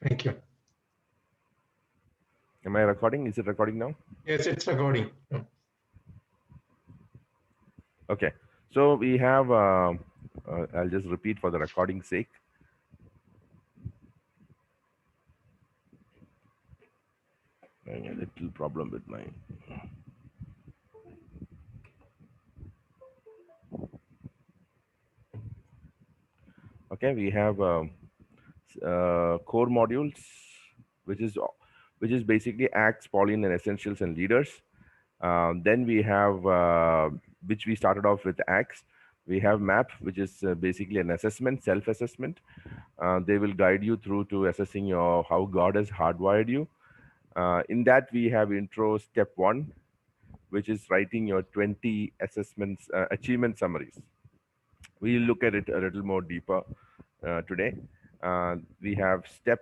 Thank you. Am I recording? Is it recording now? Yes, it's recording. Okay. So we have, I'll just repeat for the recording's sake. Having a little problem with my. Okay, we have core modules, which is which is basically acts, Pauline, and essentials and leaders. Then we have which we started off with acts. We have map, which is basically an assessment, self-assessment. They will guide you through to assessing your how God has hardwired you. In that, we have intro step one, which is writing your 20 assessments achievement summaries. We'll look at it a little more deeper today. We have step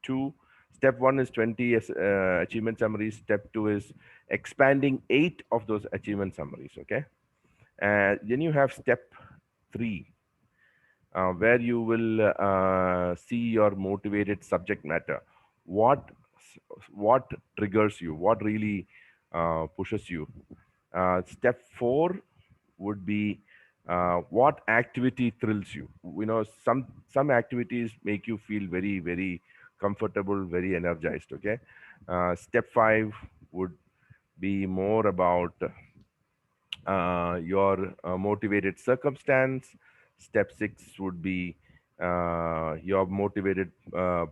two. Step one is 20 achievement summaries. Step two is expanding 8 of those achievement summaries. Okay. Then you have step three, where you will see your motivated subject matter. What what triggers you? What really pushes you? Step four would be what activity thrills you. You know, some activities make you feel very comfortable, very energized. Okay. Step five would be more about your motivated circumstance. Step six would be your motivated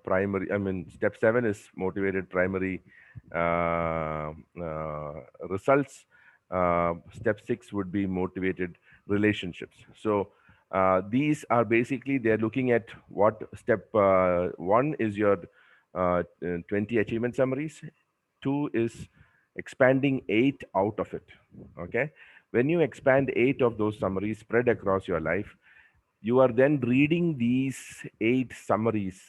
primary. I mean, step seven is motivated primary results. Step six would be motivated relationships. So these are basically they're looking at what step one is your 20 achievement summaries. Two is expanding 8 out of it. Okay. When you expand 8 of those summaries spread across your life, you are then reading these 8 summaries,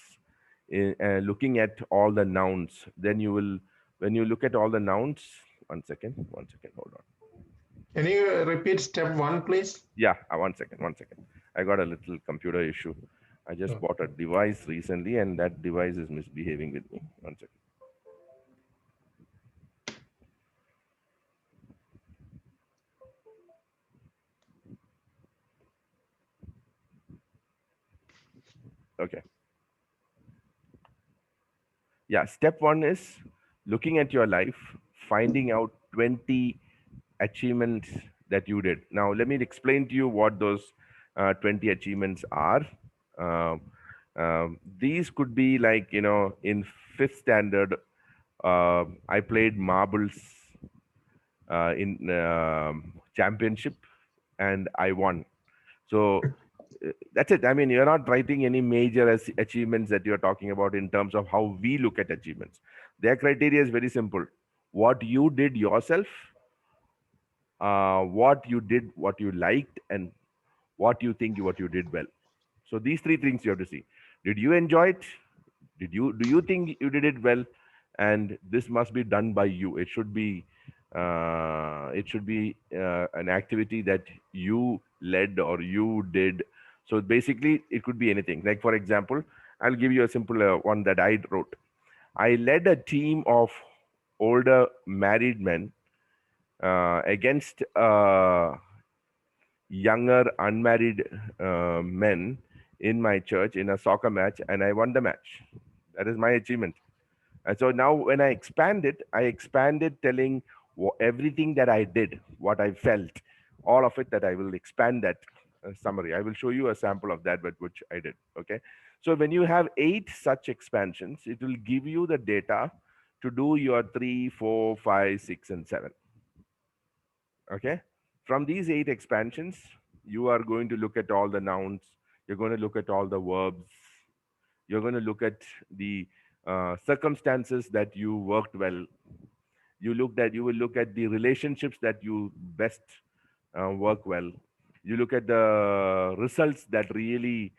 looking at all the nouns. Then you will, when you look at all the nouns, one second, hold on. Can you repeat step one, please? Yeah, one second. I got a little computer issue. I just Oh, bought a device recently, and that device is misbehaving with me. One second. Okay. Yeah, step one is looking at your life, finding out 20 achievements that you did. Now, let me explain to you what those 20 achievements are. Um, these could be like, you know, in fifth standard, I played marbles in championship and I won. So that's it. I mean, you're not writing any major achievements that you're talking about in terms of how we look at achievements. Their criteria is very simple: what you did yourself, what you did, what you liked, and what you did well. So these three things you have to see. Did you enjoy it? Did you do you think you did it well? And this must be done by you. It should be an activity that you led or you did. So basically, it could be anything. Like for example, I'll give you a simple one that I wrote. I led a team of older married men against younger unmarried men in my church in a soccer match, and I won the match. That is my achievement. And so now, when I expanded telling everything that I did, what I felt, all of it. That I will expand that summary. I will show you a sample of that, but which I did. Okay. So when you have 8 such expansions, it will give you the data to do your 3, 4, 5, 6, and 7. Okay. From these 8 expansions, you are going to look at all the nouns. You're going to look at all the verbs. You're going to look at the circumstances that you worked well. You will look at the relationships that you best work well. You look at the results that really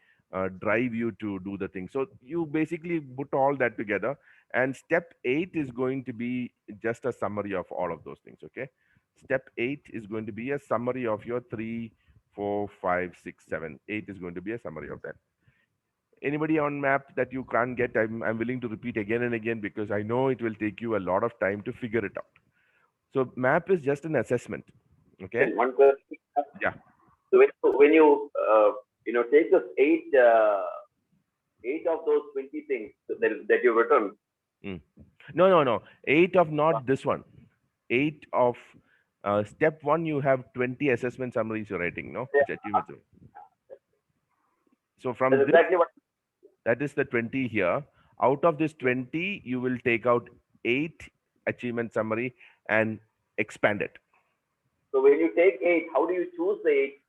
drive you to do the thing. So you basically put all that together, and step 8 is going to be just a summary of all of those things. Okay. Step 8 is going to be a summary of your 3, 4, 5, 6, 7. 8 is going to be a summary of that. Anybody on map that you can't get, I'm willing to repeat again and again because I know it will take you a lot of time to figure it out. So map is just an assessment. Okay. And one question. Yeah. So when you know take those eight of those 20 things that you've written. Mm. No. 8 of not this one. 8 of step 1, you have 20 assessment summaries you're writing, no? Yeah, Which achievements. So from that's this, exactly what. that is the 20 here. Out of this 20, you will take out 8 achievement summary and expand it. So when you take 8, how do you choose the 8?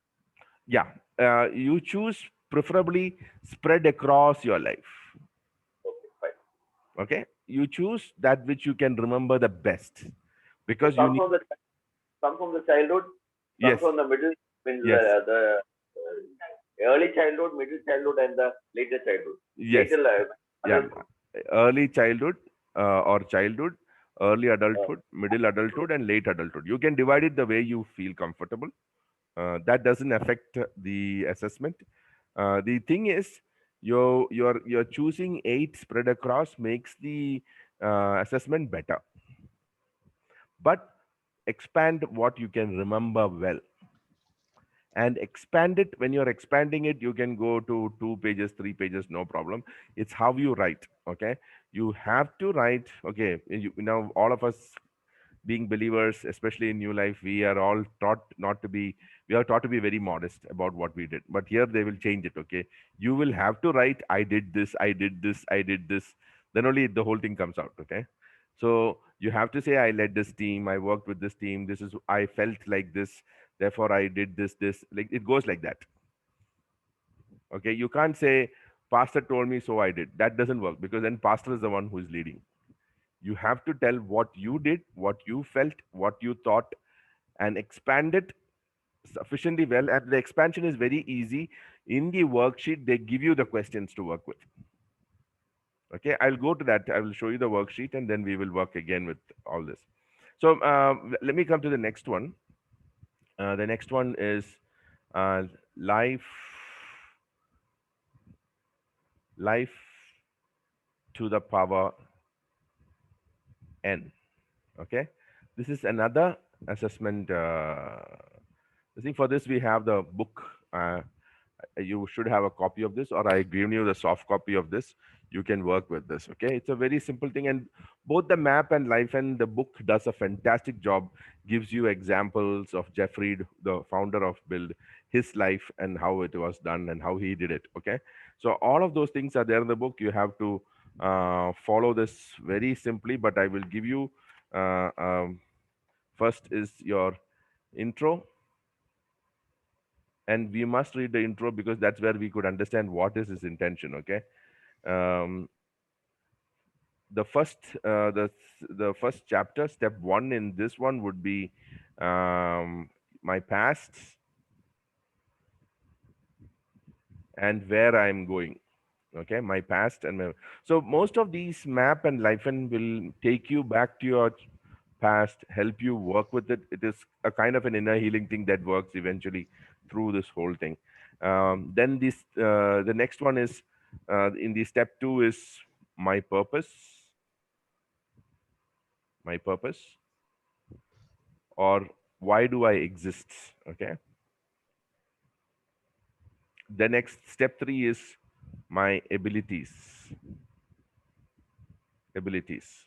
Yeah. You choose preferably spread across your life. Okay, fine. Okay. You choose that which you can remember the best So because you need. some from the childhood, some Yes. from the middle, means Yes. the early childhood, middle childhood, and the later childhood. Yes. Later, Yeah. Early childhood or childhood, early adulthood, middle adulthood, and late adulthood. You can divide it the way you feel comfortable. That doesn't affect the assessment. The thing is, you're choosing 8 spread across makes the assessment better. But expand what you can remember well, and expand it. When you're expanding it, you can go to 2 pages, 3 pages, no problem. It's how you write. Okay, you have to write. Okay, all of us being believers, especially in new life, we are all taught not to be, we are taught to be very modest about what we did. But here they will change it. Okay, you will have to write, I did this, I did this, I did this. Then only the whole thing comes out. Okay, so you have to say, I led this team, I worked with this team, this is, I felt like this, therefore I did this. Like it goes like that. Okay, you can't say, pastor told me, so I did. That doesn't work because then pastor is the one who is leading. You have to tell what you did, what you felt, what you thought, and expand it sufficiently well. And the expansion is very easy. In the worksheet, they give you the questions to work with. Okay, I'll go to that. I will show you the worksheet and then we will work again with all this. So let me come to the next one. The next one is uh, life, life to the power n. Okay, this is another assessment. I think for this we have the book. You should have a copy of this, or I given you the soft copy of this. You can work with this. Okay, it's a very simple thing, and both the map and life and the book does a fantastic job. Gives you examples of Jeff Reed, the founder of Build, his life and how it was done and how he did it. Okay, so all of those things are there in the book. You have to follow this very simply, but I will give you. First is your intro, and we must read the intro because that's where we could understand what is his intention. Okay, um, the first the first chapter, step 1 in this one would be my past and where I'm going. Okay, my past and my, so most of these map and life and will take you back to your past, help you work with it. It is a kind of an inner healing thing that works eventually through this whole thing. Then this the next one is in the step 2 is my purpose, my purpose, or why do I exist. Okay, the next step 3 is my abilities, abilities.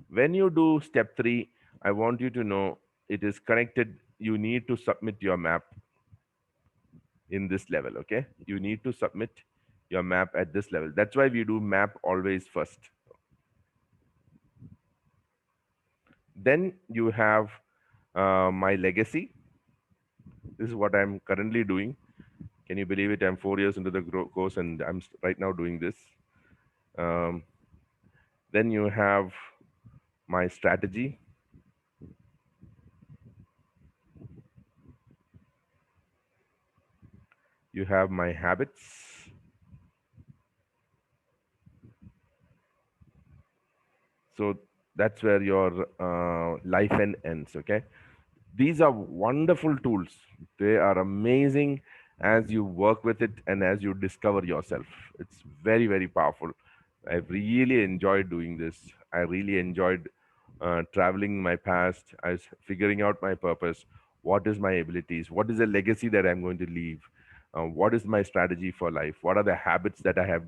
When you do step 3, I want you to know it is connected. You need to submit your map in this level. Okay, you need to submit your map at this level. That's why we do map always first. Then you have my legacy. This is what I'm currently doing. Can you believe it? I'm 4 years into the course and I'm right now doing this. Then you have my strategy. You have my habits. So that's where your life ends. Okay, these are wonderful tools. They are amazing, as you work with it and as you discover yourself. It's very, very powerful. I've really enjoyed doing this. I really enjoyed traveling my past. I was figuring out my purpose. What is my abilities? What is the legacy that I'm going to leave? What is my strategy for life? What are the habits that I have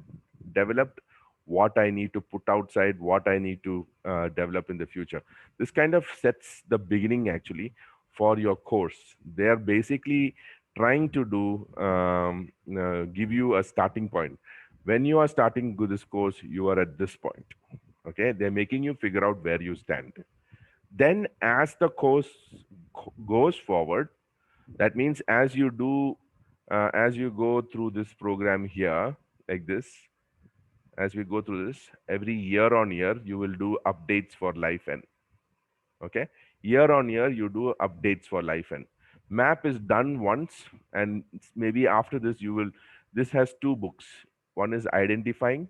developed? What I need to put outside? What I need to develop in the future? This kind of sets the beginning actually for your course. They are basically trying to do give you a starting point. When you are starting with this course, you are at this point. Okay, they're making you figure out where you stand. Then as the course goes forward, that means as you do as you go through this program here, like this, as we go through this, every year on year you will do updates for life and okay, year on year you do updates for life and map is done once, and maybe after this you will, this has two books. One is identifying,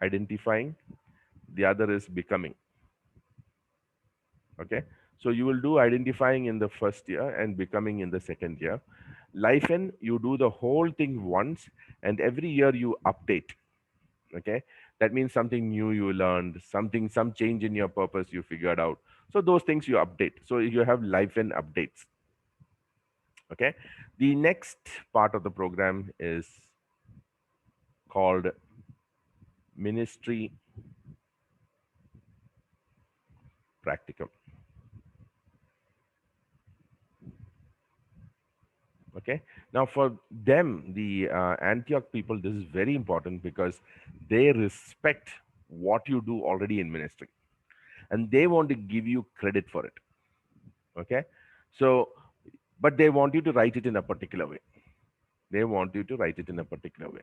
the other is becoming. Okay, so you will do identifying in the first year and becoming in the second year. Life in, you do the whole thing once, and every year you update. Okay, that means something new you learned, something, some change in your purpose you figured out, so those things you update, so you have life in updates. Okay, the next part of the program is called ministry practicum. Okay, now for them, the Antioch people, this is very important because they respect what you do already in ministry, and they want to give you credit for it. Okay, so but they want you to write it in a particular way. They want you to write it in a particular way,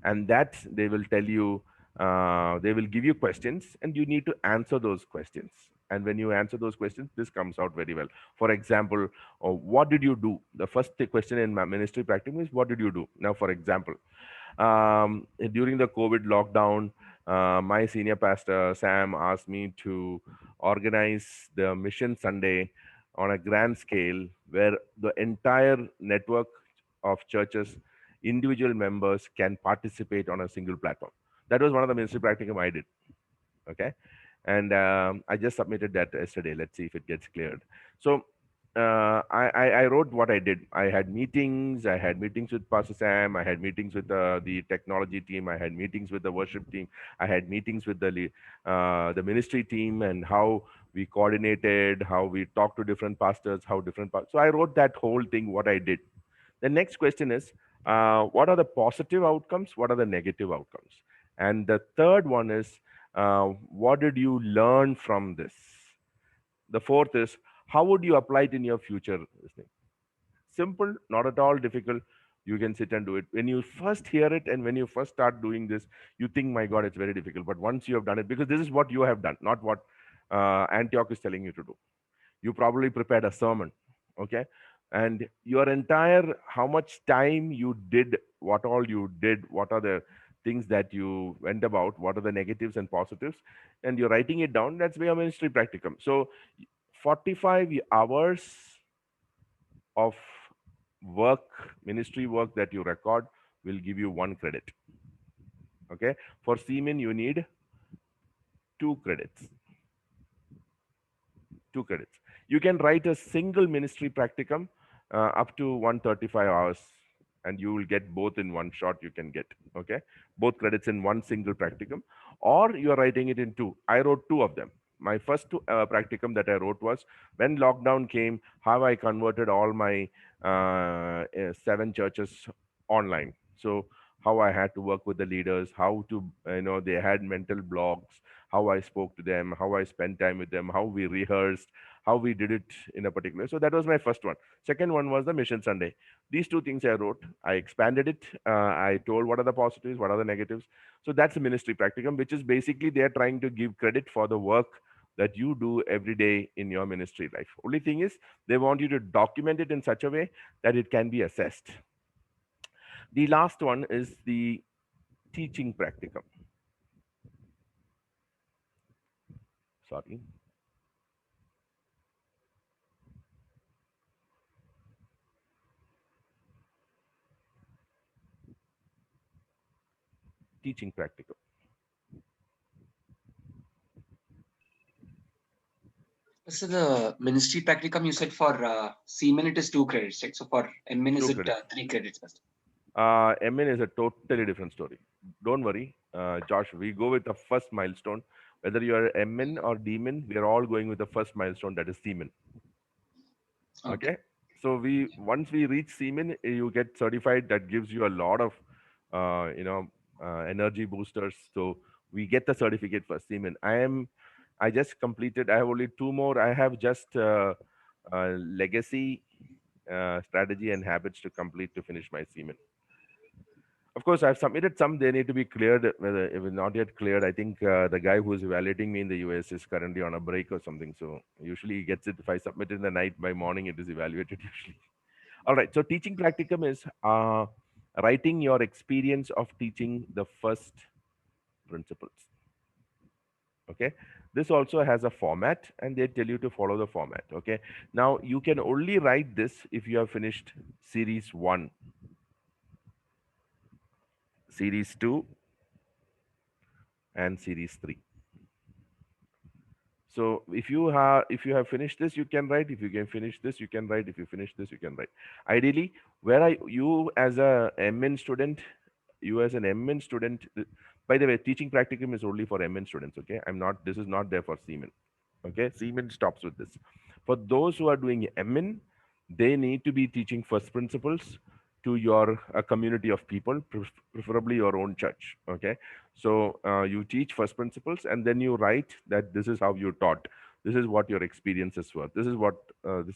and that they will tell you, they will give you questions and you need to answer those questions. And when you answer those questions, this comes out very well. For example, what did you do? The first question in my ministry practice is, what did you do? Now, for example, during the COVID lockdown, my senior pastor Sam asked me to organize the Mission Sunday on a grand scale, where the entire network of churches, individual members can participate on a single platform. That was one of the ministry practicum I did. Okay, and I just submitted that yesterday. Let's see if it gets cleared. So I wrote what I did. I had meetings. I had meetings with Pastor Sam. I had meetings with the technology team. I had meetings with the worship team. I had meetings with the ministry team, and how we coordinated, how we talked to different pastors, how different so I wrote that whole thing, what I did. The next question is, what are the positive outcomes? What are the negative outcomes? And the third one is, what did you learn from this? The fourth is, how would you apply it in your future? This thing. Simple, not at all difficult. You can sit and do it. When you first hear it and when you first start doing this, you think, my God, it's very difficult. But once you have done it, because this is what you have done, not what Antioch is telling you to do. You probably prepared a sermon, okay, and your entire, how much time you did, what all you did, what are the things that you went about, what are the negatives and positives, and you're writing it down. That's your ministry practicum. So 45 hours of work, ministry work, that you record will give you 1 credit. Okay, for seamen you need 2 credits. 2 credits. You can write a single ministry practicum up to 135 hours, and you will get both in one shot. You can get, okay, both credits in one single practicum, or you are writing it in two. I wrote 2 of them. My first practicum that I wrote was, when lockdown came, how I converted all my 7 churches online. So how I had to work with the leaders, how to, they had mental blocks, how I spoke to them, how I spent time with them, how we rehearsed, how we did it in a particular. So that was my first one. Second one was the Mission Sunday. These 2 things I wrote. I expanded it. I told what are the positives, what are the negatives. So that's a ministry practicum, which is basically they're trying to give credit for the work that you do every day in your ministry life. Only thing is, they want you to document it in such a way that it can be assessed. The last one is the teaching practicum. Sorry. teaching practicum. So the ministry practicum you said for Seaman it is 2 credits, right? So for MN is 2 it credits. 3 credits? MN is a totally different story. Don't worry, Josh. We go with the first milestone. Whether you are MN or DMin, we are all going with the first milestone, that is Seaman. Okay. So we once we reach Seaman, you get certified. That gives you a lot of, energy boosters. So we get the certificate for Seaman. I just completed. I have only 2 more. I have just legacy, strategy, and habits to complete to finish my Seaman. Of course, I've submitted some. They need to be cleared. Whether if it's not yet cleared, I think the guy who is evaluating me in the US is currently on a break or something. So usually he gets it. If I submit in the night, by morning it is evaluated usually. All right. So teaching practicum is writing your experience of teaching the first principles. Okay. This also has a format, and they tell you to follow the format. Okay. Now you can only write this if you have finished series 1, series 2, and series 3. So if you have finished this, you can write. If you can finish this, you can write. If you finish this, you can write. Ideally, where are you as a MN student? You as an MN student. By the way, teaching practicum is only for MN students. Okay, I'm not. This is not there for Seaman. Okay, Seaman stops with this. For those who are doing MN, they need to be teaching first principles to your community of people, preferably your own church. Okay, so you teach first principles, and then you write that this is how you taught. This is what your experiences were. This is what.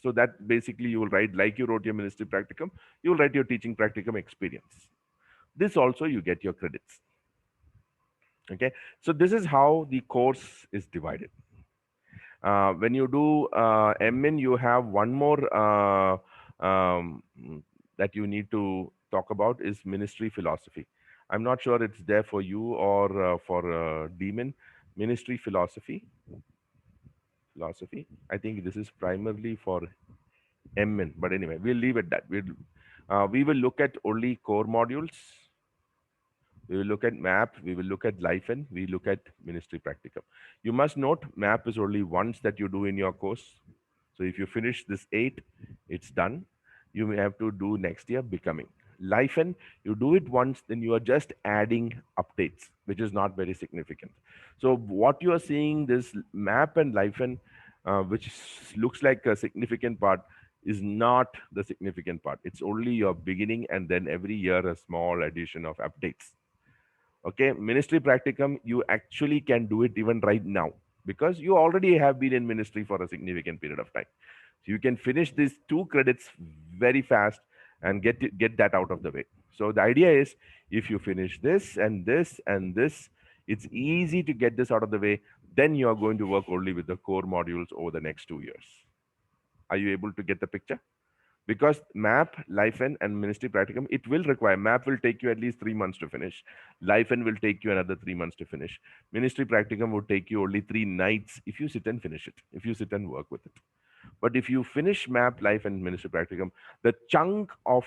So that basically you will write like you wrote your ministry practicum. You will write your teaching practicum experience. This also you get your credits. Okay, so this is how the course is divided. When you do MN, you have one more that you need to talk about is ministry philosophy. I'm not sure it's there for you or for DMin. Ministry philosophy. I think this is primarily for MN, but anyway, we'll leave it that. We will look at only core modules. We will look at MAP, we will look at life, and we look at ministry practicum. You must note MAP is only once that you do in your course. So if you finish this 8, it's done. You may have to do next year becoming. Life, and you do it once, then you are just adding updates, which is not very significant. So what you are seeing, this MAP and life, and which looks like a significant part, is not the significant part. It's only your beginning, and then every year a small addition of updates. Okay, ministry practicum, you actually can do it even right now because you already have been in ministry for a significant period of time. So you can finish these 2 credits very fast and get that out of the way. So the idea is, if you finish this and this and this, it's easy to get this out of the way. Then you are going to work only with the core modules over the next 2 years. Are you able to get the picture? Because MAP, Lifen, and Ministry Practicum, it will require, MAP will take you at least 3 months to finish. Lifen will take you another 3 months to finish. Ministry Practicum would take you only 3 nights if you sit and finish it, if you sit and work with it. But if you finish MAP, Life, and Ministry Practicum, the chunk of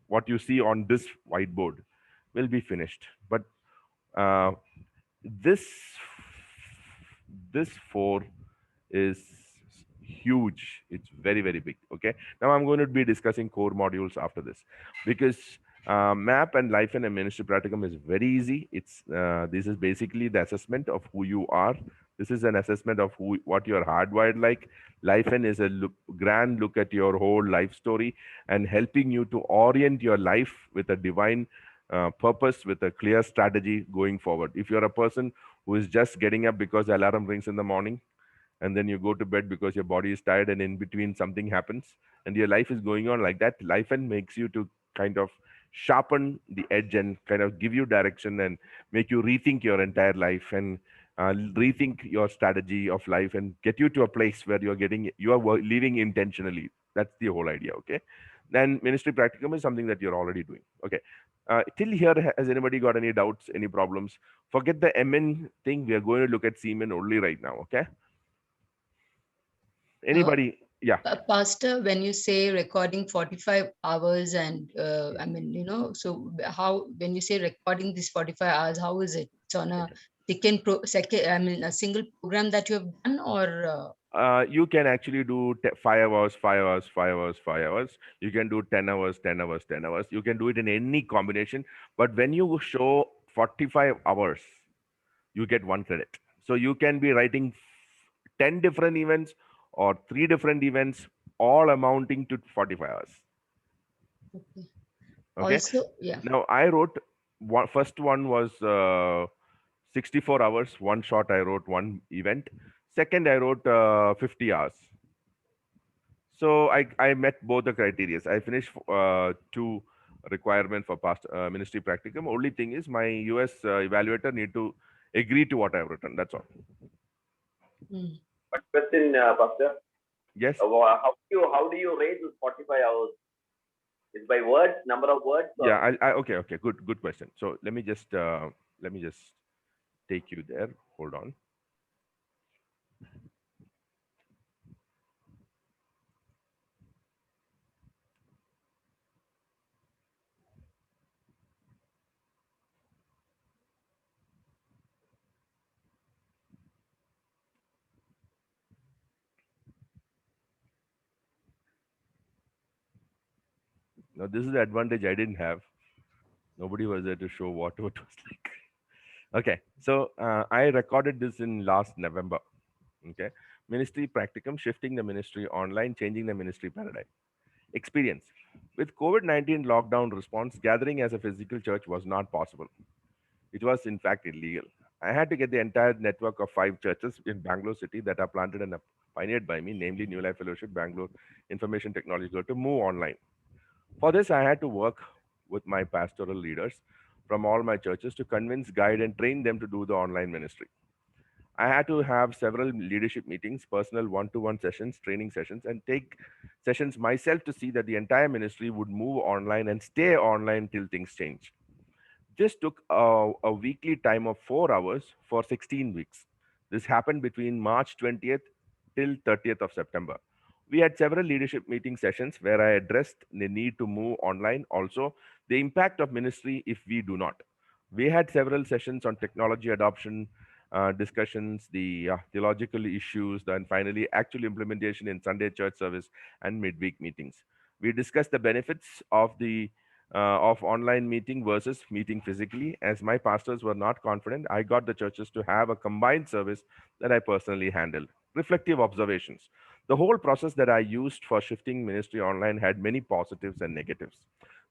what you see on this whiteboard will be finished. But this 4 is huge. It's very, very big. Okay, now I'm going to be discussing core modules after this, because MAP and Life and Ministry Practicum is very easy. It's this is basically the assessment of who you are. This is an assessment of what you're hardwired like. Life and is a grand look at your whole life story and helping you to orient your life with a divine purpose, with a clear strategy going forward. If you're a person who is just getting up because the alarm rings in the morning, and then you go to bed because your body is tired, and in between something happens and your life is going on like that, life and makes you to kind of sharpen the edge and kind of give you direction and make you rethink your entire life and rethink your strategy of life and get you to a place where you are living intentionally. That's the whole idea. Okay, then ministry practicum is something that you're already doing. Okay, till here, has anybody got any doubts, any problems? Forget the MN thing. We are going to look at Seaman only right now. Okay, anybody? Yeah. Pastor, when you say recording 45 hours and I mean, so how, when you say recording these 45 hours, how is it? It's on a I mean, a single program that you have done, or You can actually do 5 hours, 5 hours, 5 hours, 5 hours. You can do 10 hours, 10 hours, 10 hours. You can do it in any combination. But when you show 45 hours, you get 1 credit. So you can be writing 10 different events or 3 different events, all amounting to 45 hours. okay. Okay. Also, yeah. Now I wrote first one was 64 hours. One shot I wrote one event. Second I wrote 50 hours. So I met both the criteria. I finished two requirement for past ministry practicum. Only thing is my US evaluator need to agree to what I've written. That's all. Mm. But question, Pastor, Yes. how do you rate this 45 hours? It's by words, number of words? Or? Yeah. Okay. Good question. So let me just take you there. Hold on. Now this is the advantage I didn't have. Nobody was there to show what it was like. Okay, so I recorded this in last November. Okay, ministry practicum, shifting the ministry online, changing the ministry paradigm. Experience with COVID-19 lockdown response, gathering as a physical church was not possible. It was in fact illegal. I had to get the entire network of 5 churches in Bangalore city that are planted and pioneered by me, namely New Life Fellowship, Bangalore Information Technology, to move online. For this, I had to work with my pastoral leaders from all my churches to convince, guide, and train them to do the online ministry. I had to have several leadership meetings, personal one to one sessions, training sessions, and take sessions myself to see that the entire ministry would move online and stay online till things change. This took a weekly time of 4 hours for 16 weeks. This happened between March 20th till 30th of September. We had several leadership meeting sessions where I addressed the need to move online, also the impact of ministry if we do not. We had several sessions on technology adoption, discussions, the theological issues, and finally actual implementation in Sunday church service and midweek meetings. We discussed the benefits of online meeting versus meeting physically. As my pastors were not confident, I got the churches to have a combined service that I personally handled. Reflective observations. The whole process that I used for shifting ministry online had many positives and negatives.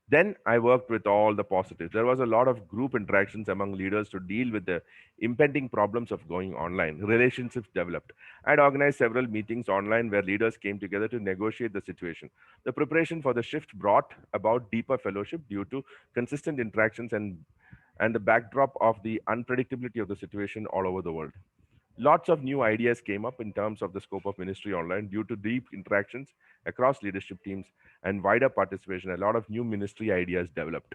Then I worked with all the positives. There was a lot of group interactions among leaders to deal with the impending problems of going online. Relationships developed. I'd organized several meetings online where leaders came together to negotiate the situation. The preparation for the shift brought about deeper fellowship due to consistent interactions and the backdrop of the unpredictability of the situation all over the world. Lots of new ideas came up in terms of the scope of ministry online due to deep interactions across leadership teams and wider participation. A lot of new ministry ideas developed.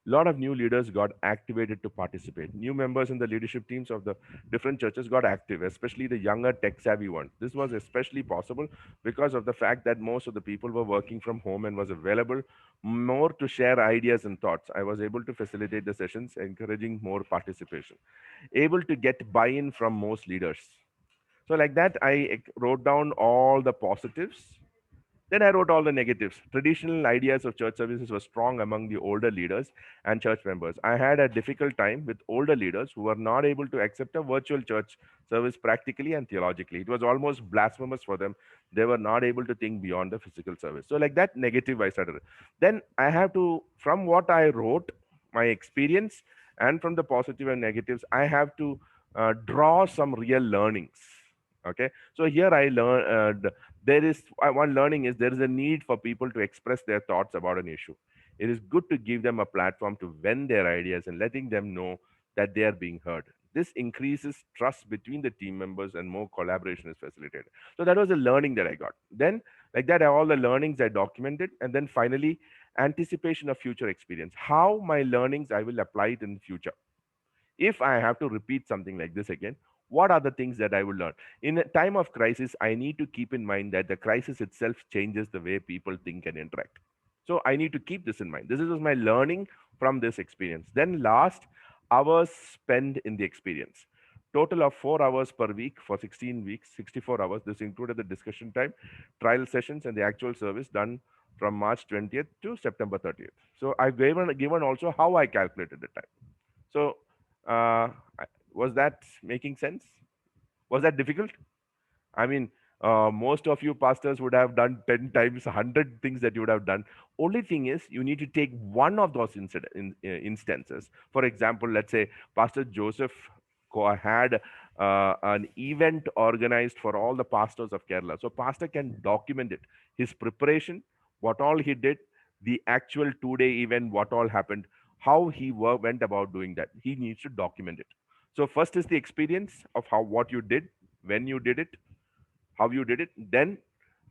A lot of new leaders got activated to participate. New members in the leadership teams of the different churches got active, especially the younger tech savvy ones. This was especially possible because of the fact that most of the people were working from home and was available more to share ideas and thoughts. I was able to facilitate the sessions, encouraging more participation, able to get buy-in from most leaders. So like that, I wrote down all the positives. Then I wrote all the negatives. Traditional ideas of church services were strong among the older leaders and church members. I had a difficult time with older leaders who were not able to accept a virtual church service practically and theologically. It was almost blasphemous for them. They were not able to think beyond the physical service. So, like that, negative I started. Then I have to, from what I wrote, my experience, and from the positive and negatives, I have to draw some real learnings. Okay, so here I learned there is one learning is there is a need for people to express their thoughts about an issue. It is good to give them a platform to vent their ideas and letting them know that they are being heard. This increases trust between the team members and more collaboration is facilitated. So that was a learning that I got. Then, like that, all the learnings I documented, and then finally, anticipation of future experience. How my learnings I will apply it in the future. If I have to repeat something like this again, What are the things that I will learn? In a time of crisis, I need to keep in mind that the crisis itself changes the way people think and interact. So I need to keep this in mind. This is my learning from this experience. Then last, hours spent in the experience. Total of 4 hours per week for 16 weeks, 64 hours. This included the discussion time, trial sessions, and the actual service done from March 20th to September 30th. So I've given also how I calculated the time. So was that making sense? Was that difficult? I mean, most of you pastors would have done 10 times 100 things that you would have done. Only thing is, you need to take one of those instances. For example, let's say Pastor Joseph had an event organized for all the pastors of Kerala. So pastor can document it, his preparation, what all he did, the actual 2-day event, what all happened, how he went about doing that. He needs to document it. So first is the experience of what you did, when you did it, how you did it. Then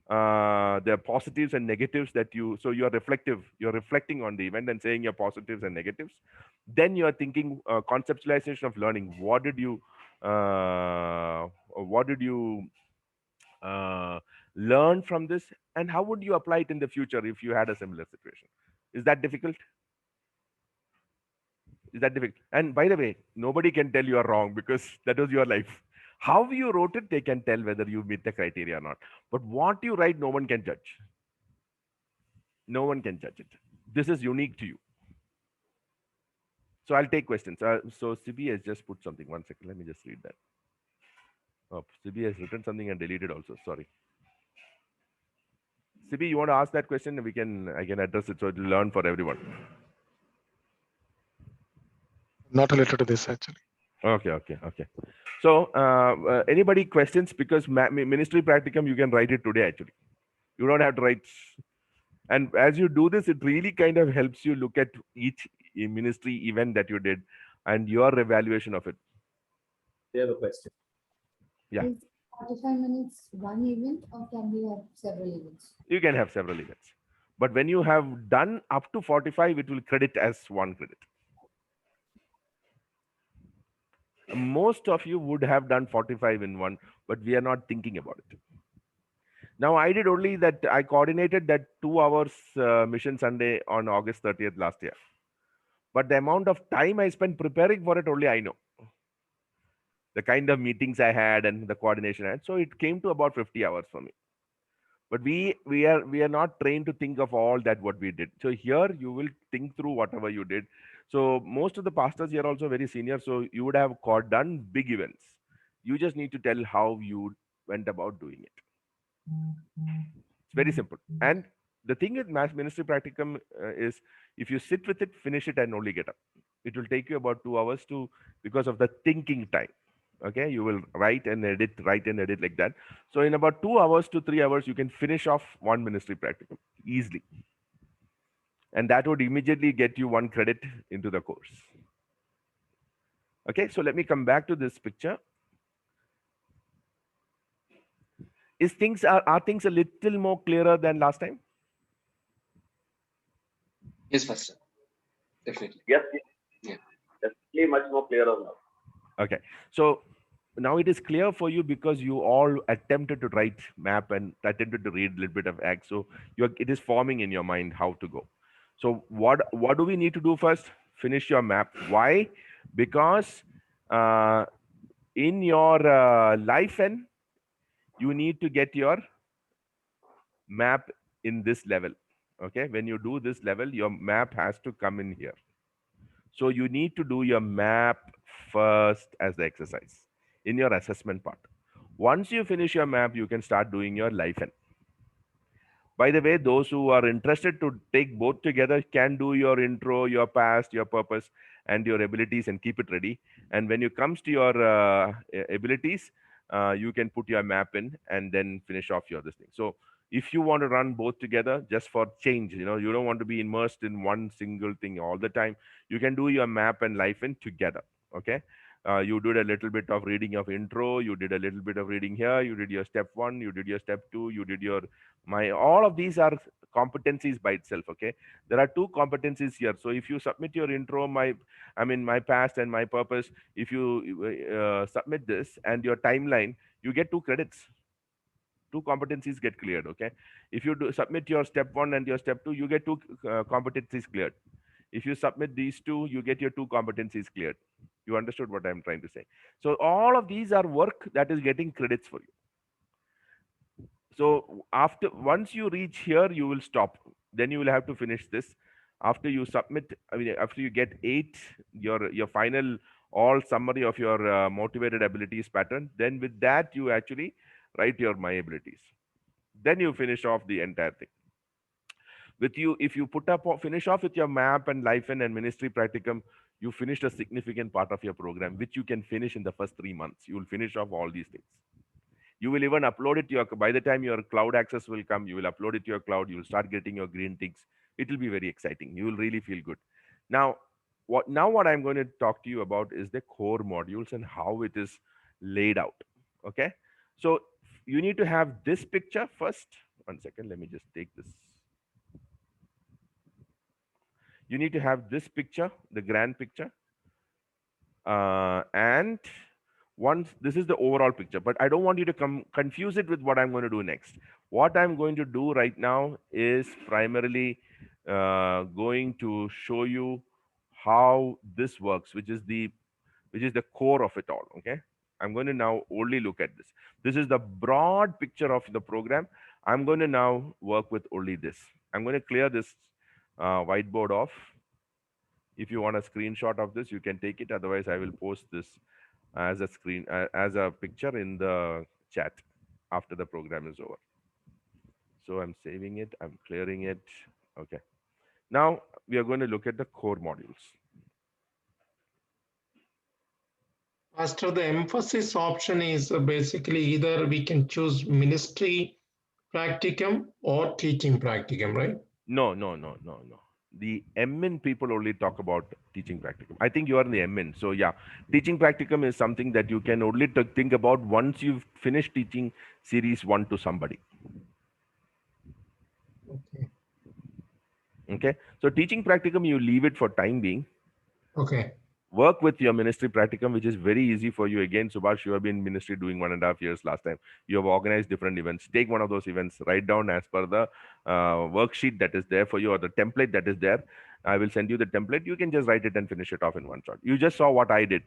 the positives and negatives that so you're reflecting on the event and saying your positives and negatives. Then you're thinking conceptualization of learning. What did you learn from this, and how would you apply it in the future if you had a similar situation? Is that difficult? Is that difficult? And by the way, nobody can tell you are wrong, because that was your life. How you wrote it, they can tell whether you meet the criteria or not. But what you write, no one can judge. No one can judge it. This is unique to you. So I'll take questions. So Sibi has just put something. 1 second. Let me just read that. Oh, Sibi has written something and deleted also. Sorry. Sibi, you want to ask that question? I can address it so it'll learn for everyone. Not related to this actually. Okay. So anybody questions? Because ministry practicum, you can write it today actually. You don't have to write. And as you do this, it really kind of helps you look at each ministry event that you did and your evaluation of it. They have a question. Yeah. Is 45 minutes one event, or can we have several events? You can have several events. But when you have done up to 45, it will credit as one credit. Most of you would have done 45 in one, but we are not thinking about it. Now, I did only that. I coordinated that 2 hours Mission Sunday on August 30th last year. But the amount of time I spent preparing for it, only I know. The kind of meetings I had and the coordination I had. So it came to about 50 hours for me. But we are not trained to think of all that what we did. So here you will think through whatever you did. So most of the pastors here are also very senior. So you would have done big events. You just need to tell how you went about doing it. It's very simple. And the thing with mass ministry practicum is, if you sit with it, finish it, and only get up. It will take you about 2 hours because of the thinking time. Okay, you will write and edit like that. So in about 2 hours to 3 hours, you can finish off one ministry practicum easily. And that would immediately get you 1 credit into the course. Okay, so let me come back to this picture. Are things a little more clearer than last time? Yes, Pastor. Definitely. Yes. Yeah. Definitely much more clearer now. Okay, so now it is clear for you because you all attempted to write map and attempted to read a little bit of Acts. So it is forming in your mind how to go. So what do we need to do first? Finish your map. Why? Because in your life end, you need to get your map in this level. Okay, when you do this level, your map has to come in here. So you need to do your map first as the exercise in your assessment part. Once you finish your map, you can start doing your life end. By the way, those who are interested to take both together can do your intro, your past, your purpose, and your abilities, and keep it ready. And when it comes to your abilities, you can put your map in and then finish off your this thing. So if you want to run both together, just for change, you don't want to be immersed in one single thing all the time, you can do your map and life in together. Okay. You did a little bit of reading of intro, you did a little bit of reading here, you did your step 1, you did your step 2, you did your all of these are competencies by itself. Okay, there are 2 competencies here. So if you submit your intro, my past and my purpose, if you submit this and your timeline, you get 2 credits. 2 competencies get cleared. Okay, if you submit your step 1 and your step 2, you get 2 competencies cleared. If you submit these 2, you get your 2 competencies cleared. You understood what I'm trying to say? So all of these are work that is getting credits for you. So once you reach here, you will stop. Then you will have to finish this. After you submit, after you get 8, your final all summary of your motivated abilities pattern, then with that you actually write your my abilities. Then you finish off the entire thing. With you, if you finish off with your map and life and ministry practicum, you finished a significant part of your program, which you can finish in the first 3 months. You will finish off all these things. You will even upload it to your, by the time your cloud access will come, you will upload it to your cloud. You will start getting your green ticks. It will be very exciting. You will really feel good. Now what I'm going to talk to you about is the core modules and how it is laid out. Okay. So you need to have this picture first. 1 second. Let me just take this. You need to have this picture, the grand picture. And once this is the overall picture, but I don't want you to confuse it with what I'm going to do next. What I'm going to do right now is primarily going to show you how this works, which is the core of it all. Okay. I'm going to now only look at this. This is the broad picture of the program. I'm going to now work with only this. I'm going to clear this whiteboard off. If you want a screenshot of this, you can take it. Otherwise, I will post this as a picture in the chat after the program is over. So I'm saving it. I'm clearing it. Okay. Now we are going to look at the core modules. Master, the emphasis option is basically either we can choose ministry practicum or teaching practicum, right? No. The MN people only talk about teaching practicum. I think you are in the MN. So yeah, teaching practicum is something that you can only think about once you've finished teaching series 1 to somebody. Okay. So teaching practicum, you leave it for time being. Okay. Work with your ministry practicum, which is very easy for you. Again, Subhash, you have been in ministry doing 1.5 years last time. You have organized different events. Take one of those events, write down as per the worksheet that is there for you, or the template that is there. I will send you the template. You can just write it and finish it off in one shot. You just saw what I did.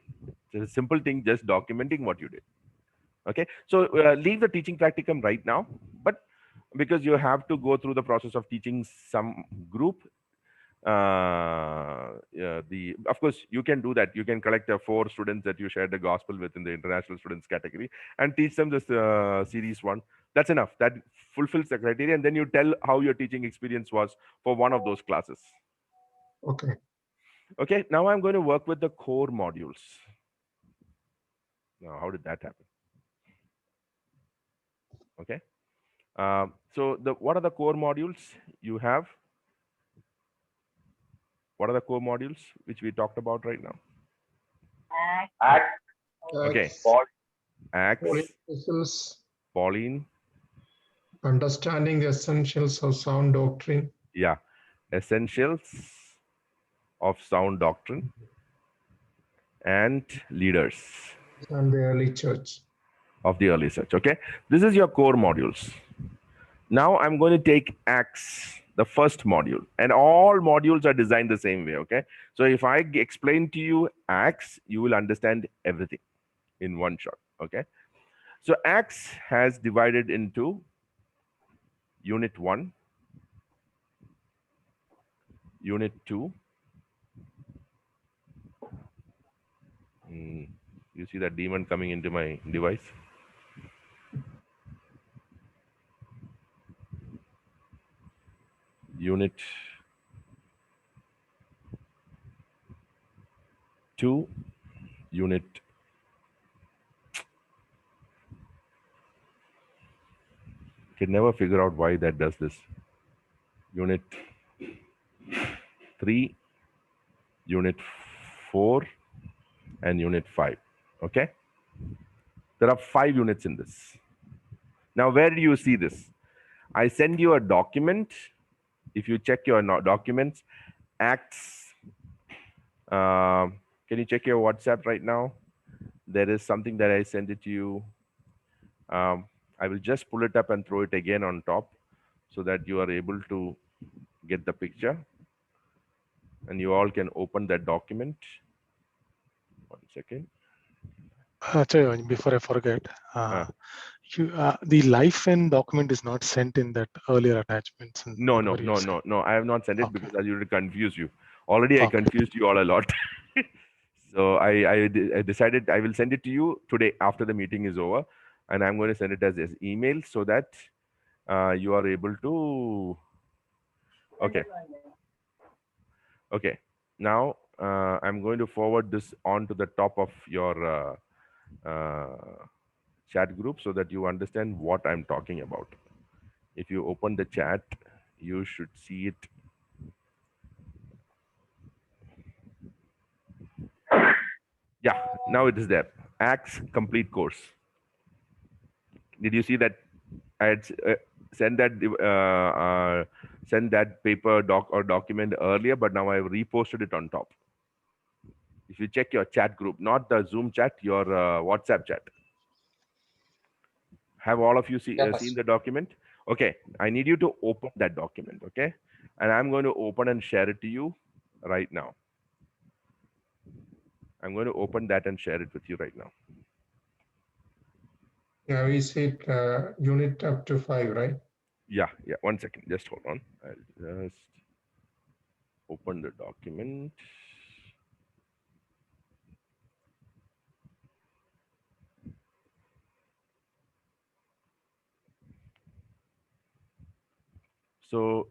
It's a simple thing, just documenting what you did. Okay. So leave the teaching practicum right now, but because you have to go through the process of teaching some group, of course you can do that. You can collect the 4 students that you shared the gospel with in the international students category and teach them this series 1. That's enough. That fulfills the criteria. And then you tell how your teaching experience was for one of those classes. Okay. Now I'm going to work with the core modules. Now, how did that happen? Okay. So what are the core modules you have? What are the core modules which we talked about right now? Acts. Okay. Acts. Pauline. Understanding the essentials of sound doctrine. Yeah. Essentials of sound doctrine. And leaders. And the early church. Of the early church. Okay. This is your core modules. Now I'm going to take Acts, the first module, and all modules are designed the same way. Okay. So if I explain to you Acts, you will understand everything in one shot. Okay. So Acts has divided into Unit 1, Unit 2. You see that demon coming into my device? Unit 2, Unit can never figure out why that does this. Unit 3, Unit 4, and Unit 5. Okay. There are 5 units in this. Now, where do you see this? I send you a document. If you check your documents, acts. Can you check your WhatsApp right now? There is something that I sent it to you. I will just pull it up and throw it again on top so that you are able to get the picture. And you all can open that document. 1 second. Actually, before I forget, the life and document is not sent in that earlier attachments. No. I have not sent it because I would confuse you. Already, I confused you all a lot. So I decided I will send it to you today after the meeting is over, and I'm going to send it as email so that you are able to. Okay. Okay. Now I'm going to forward this on to the top of your chat group so that you understand what I'm talking about. If you open the chat, you should see it. Yeah, now it is there. Axe complete course. Did you see that? I had sent that paper document earlier, but now I've reposted it on top. If you check your chat group, not the Zoom chat, your WhatsApp chat. Have all of you seen the document? Okay, I need you to open that document, okay? And I'm going to open and share it to you right now. I'm going to open that and share it with you right now. Yeah, we said unit up to 5, right? Yeah. 1 second, just hold on. I'll just open the document. So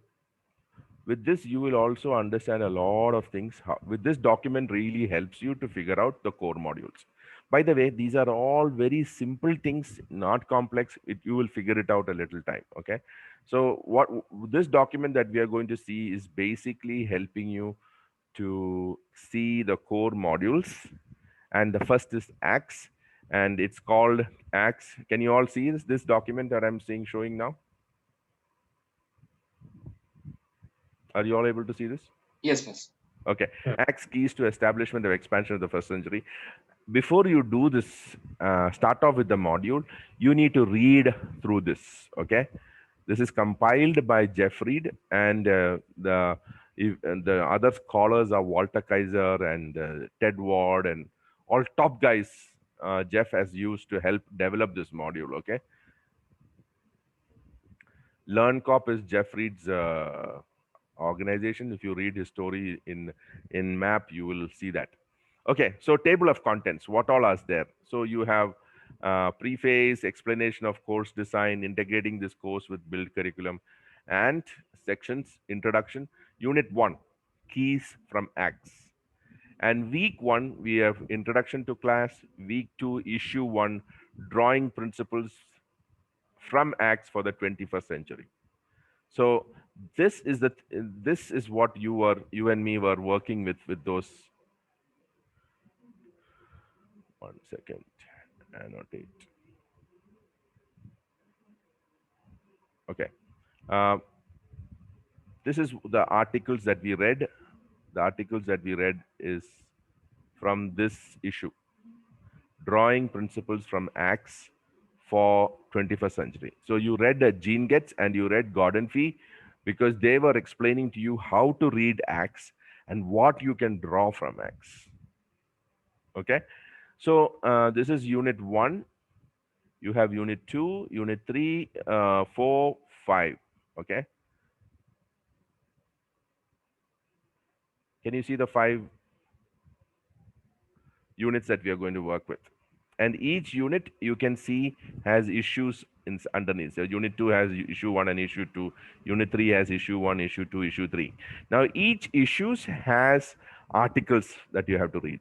with this, you will also understand a lot of things. With this document really helps you to figure out the core modules. By the way, these are all very simple things, not complex. You will figure it out a little time, okay? So what this document that we are going to see is basically helping you to see the core modules. And the first is Axe, and it's called Axe. Can you all see this document that I'm showing now? Are you all able to see this? Yes, yes. Okay. Axe keys to establishment of expansion of the first century. Before you do this, start off with the module, you need to read through this, okay? This is compiled by Jeff Reed, and the other scholars are Walter Kaiser and Ted Ward, and all top guys Jeff has used to help develop this module, okay? LearnCorp is Jeff Reed's organization. If you read his story in MAP, you will see that. Okay, so table of contents, what all is there? So you have preface, explanation of course design, integrating this course with build curriculum, and sections, introduction. Unit 1, keys from Axe. And week 1, we have introduction to class. Week 2, issue 1, drawing principles from Axe for the 21st century. So this is what you and me were working with those. 1 second, annotate. Okay. This is the articles that we read. The articles that we read is from this issue. Drawing principles from Axe for 21st century. So you read Gene Getz and you read Gordon Fee because they were explaining to you how to read Axe and what you can draw from Axe. Okay. So this is unit 1. You have unit 2, unit 3, 4, 5. Okay. Can you see the 5 units that we are going to work with? And each unit you can see has issues underneath. So unit 2 has issue 1 and issue 2. Unit 3 has issue 1, issue 2, issue 3. Now each issues has articles that you have to read.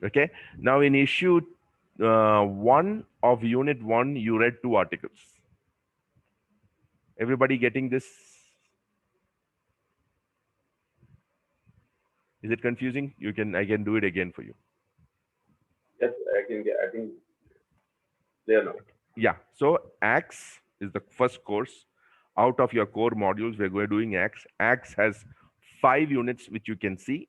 Okay. Now in issue 1 of unit 1, you read 2 articles. Everybody getting this? Is it confusing? I can do it again for you. I think clear now. Yeah. So ACTS is the first course out of your core modules. We're doing ACTS. ACTS has 5 units, which you can see.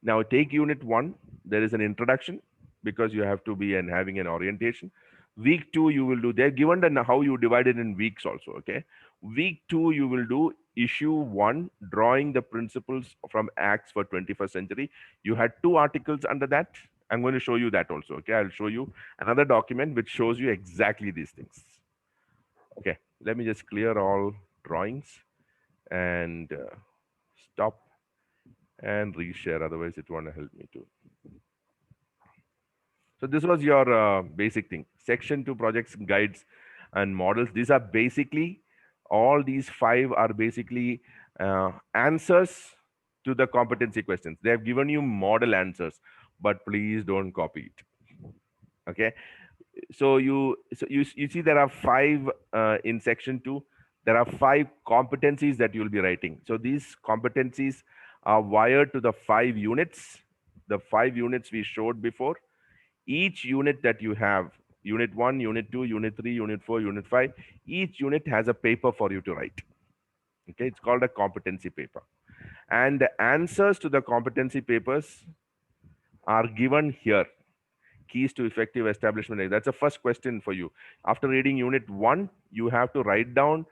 Now take unit 1. There is an introduction because you have to be and having an orientation. Week 2 you will do. They're given the how you divide it in weeks also. Okay. Week 2 you will do issue 1, drawing the principles from ACTS for 21st century. You had 2 articles under that. I'm going to show you that also. Okay. I'll show you another document which shows you exactly these things. Okay. Let me just clear all drawings and stop and reshare, otherwise it won't help me to. So this was your basic thing. Section 2 projects, guides and models. These are basically, all these 5 are basically answers to the competency questions. They have given you model answers, but please don't copy it. Okay. So you see there are 5 in section 2. There are 5 competencies that you'll be writing. So these competencies are wired to the 5 units. The 5 units we showed before. Each unit that you have, unit 1, unit 2, unit 3, unit 4, unit 5, each unit has a paper for you to write. Okay, it's called a competency paper. And the answers to the competency papers are given here. Keys to effective establishment. That's the first question for you. After reading unit 1, you have to write down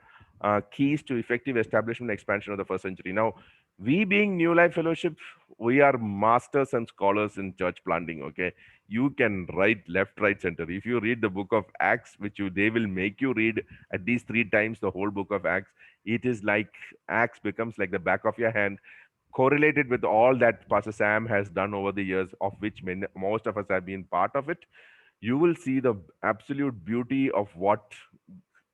keys to effective establishment and expansion of the first century. Now, we being New Life Fellowship, we are masters and scholars in church planting. Okay, you can write left, right, center. If you read the book of Acts, they will make you read at least 3 times the whole book of Acts. It is like Acts becomes like the back of your hand, correlated with all that Pastor Sam has done over the years, of which most of us have been part of it. You will see the absolute beauty of what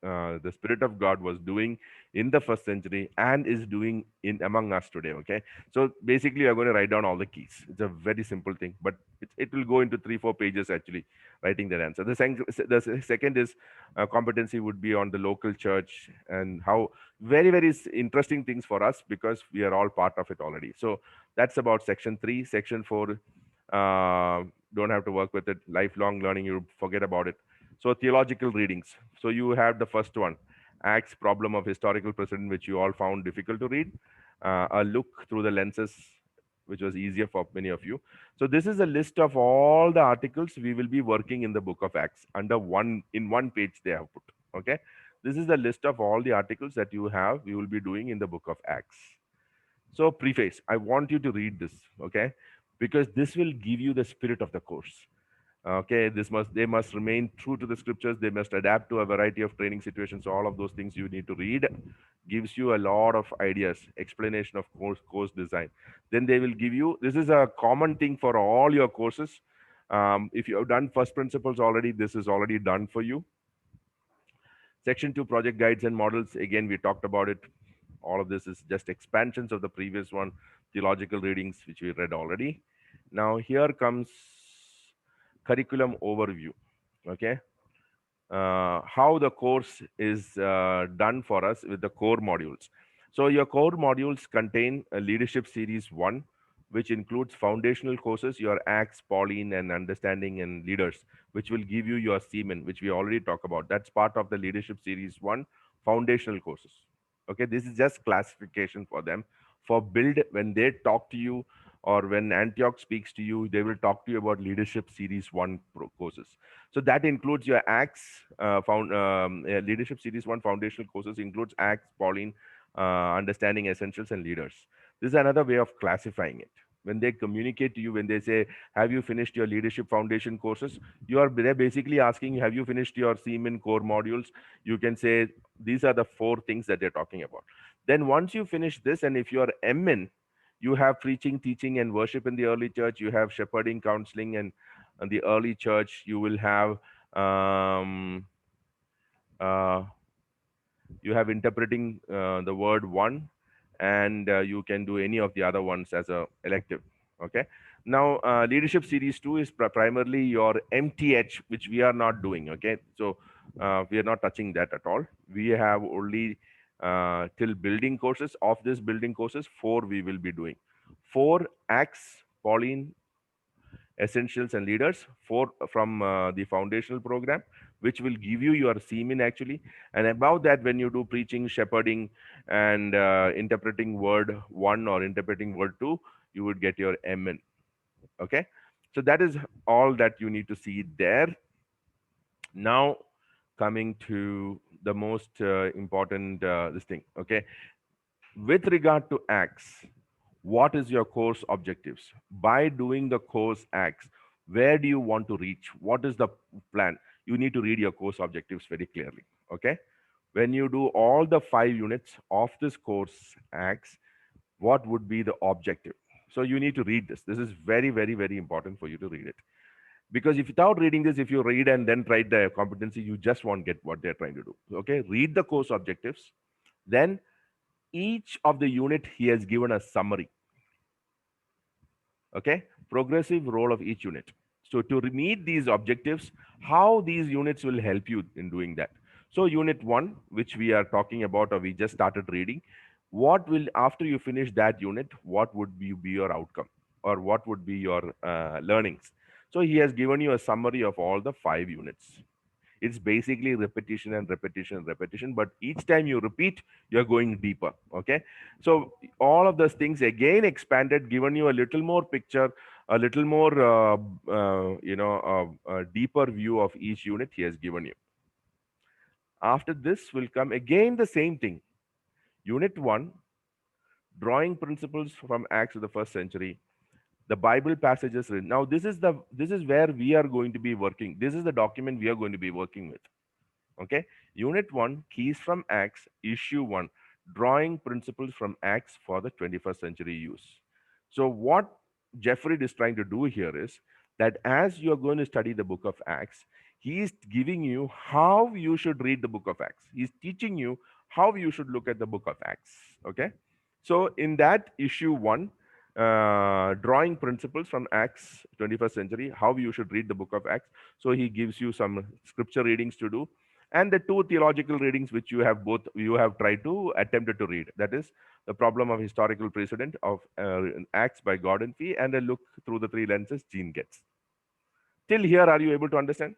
the Spirit of God was doing in the first century and is doing in among us today. Okay, so basically you're going to write down all the keys. It's a very simple thing, but it will go into 3-4 pages actually writing that answer. The second is competency would be on the local church, and how very interesting things for us because we are all part of it already. So that's about section 3. Section 4, don't have to work with it. Lifelong learning, you forget about it. So theological readings. So you have the first one, Acts Problem of Historical Precedent, which you all found difficult to read. A look through the lenses, which was easier for many of you. So this is a list of all the articles we will be working in the book of Acts under one page they have put. Okay. This is the list of all the articles that we will be doing in the book of Acts. So preface, I want you to read this, okay? Because this will give you the spirit of the course. Okay, they must remain true to the scriptures. They must adapt to a variety of training situations. So all of those things you need to read. Gives you a lot of ideas, explanation of course design. Then they will give you, this is a common thing for all your courses. If you have done first principles already, this is already done for you. Section 2, project guides and models. Again, we talked about it. All of this is just expansions of the previous one, theological readings, which we read already. Now here comes curriculum overview. Okay, how the course is done for us with the core modules. So your core modules contain a leadership series 1, which includes foundational courses, your Acts, Pauline, and understanding and leaders, which will give you your semen, which we already talked about. That's part of the leadership series 1, foundational courses. Okay, this is just classification for them. For build, when they talk to you, or when Antioch speaks to you, they will talk to you about leadership series 1 courses. So that includes your Acts, leadership series 1 foundational courses includes Acts, Pauline, understanding essentials and leaders. This is another way of classifying it. When they communicate to you, when they say, have you finished your leadership foundation courses? They're basically asking, have you finished your semen core modules? You can say, these are the 4 things that they're talking about. Then once you finish this, and if you are MN, you have preaching, teaching, and worship in the early church. You have shepherding, counseling, and the early church. You will have interpreting the word 1, and you can do any of the other ones as a elective. Okay. Now leadership series 2 is primarily your MTH, which we are not doing. Okay, so we are not touching that at all. We have only till building courses. Of this building courses, 4 we will be doing. 4 Acts, Pauline, essentials and leaders from the foundational program, which will give you your semen actually. And above that, when you do preaching, shepherding, and interpreting word 1 or interpreting word 2, you would get your MN. Okay, so that is all that you need to see there. Now coming to the most important this thing. Okay, with regard to acts, what is your course objectives? By doing the course acts, where do you want to reach? What is the plan? You need to read your course objectives very clearly. Okay, when you do all the 5 units of this course acts, what would be the objective? So you need to read this. This is very, very, very important for you to read it. Because if without reading this, if you read and then write the competency, you just won't get what they're trying to do. Okay, read the course objectives. Then each of the unit, he has given a summary. Okay, progressive role of each unit. So to meet these objectives, how these units will help you in doing that. So unit 1, which we are talking about, or we just started reading, what will, after you finish that unit, what would be your outcome, or what would be your learnings? So he has given you a summary of all the 5 units. It's basically repetition and repetition and repetition, but each time you repeat, you're going deeper. Okay, so all of those things again expanded, given you a little more picture, a little more deeper view of each unit he has given you. After this will come again the same thing. Unit 1, drawing principles from Acts of the first century, the Bible passages written. Now this is where we are going to be working. This is the document we are going to be working with. Okay, unit 1, keys from Acts, issue 1, drawing principles from Acts for the 21st century use. So what Jeffrey is trying to do here is that as you're going to study the book of Acts, he is giving you how you should read the book of Acts. He's teaching you how you should look at the book of Acts. Okay, so in that issue 1, drawing principles from Acts 21st century, how you should read the book of Acts. So he gives you some scripture readings to do, and the 2 theological readings which you have tried to attempted to read. That is the problem of historical precedent of Acts by Gordon Fee, and a look through the 3 lenses Gene gets. Till here, are you able to understand?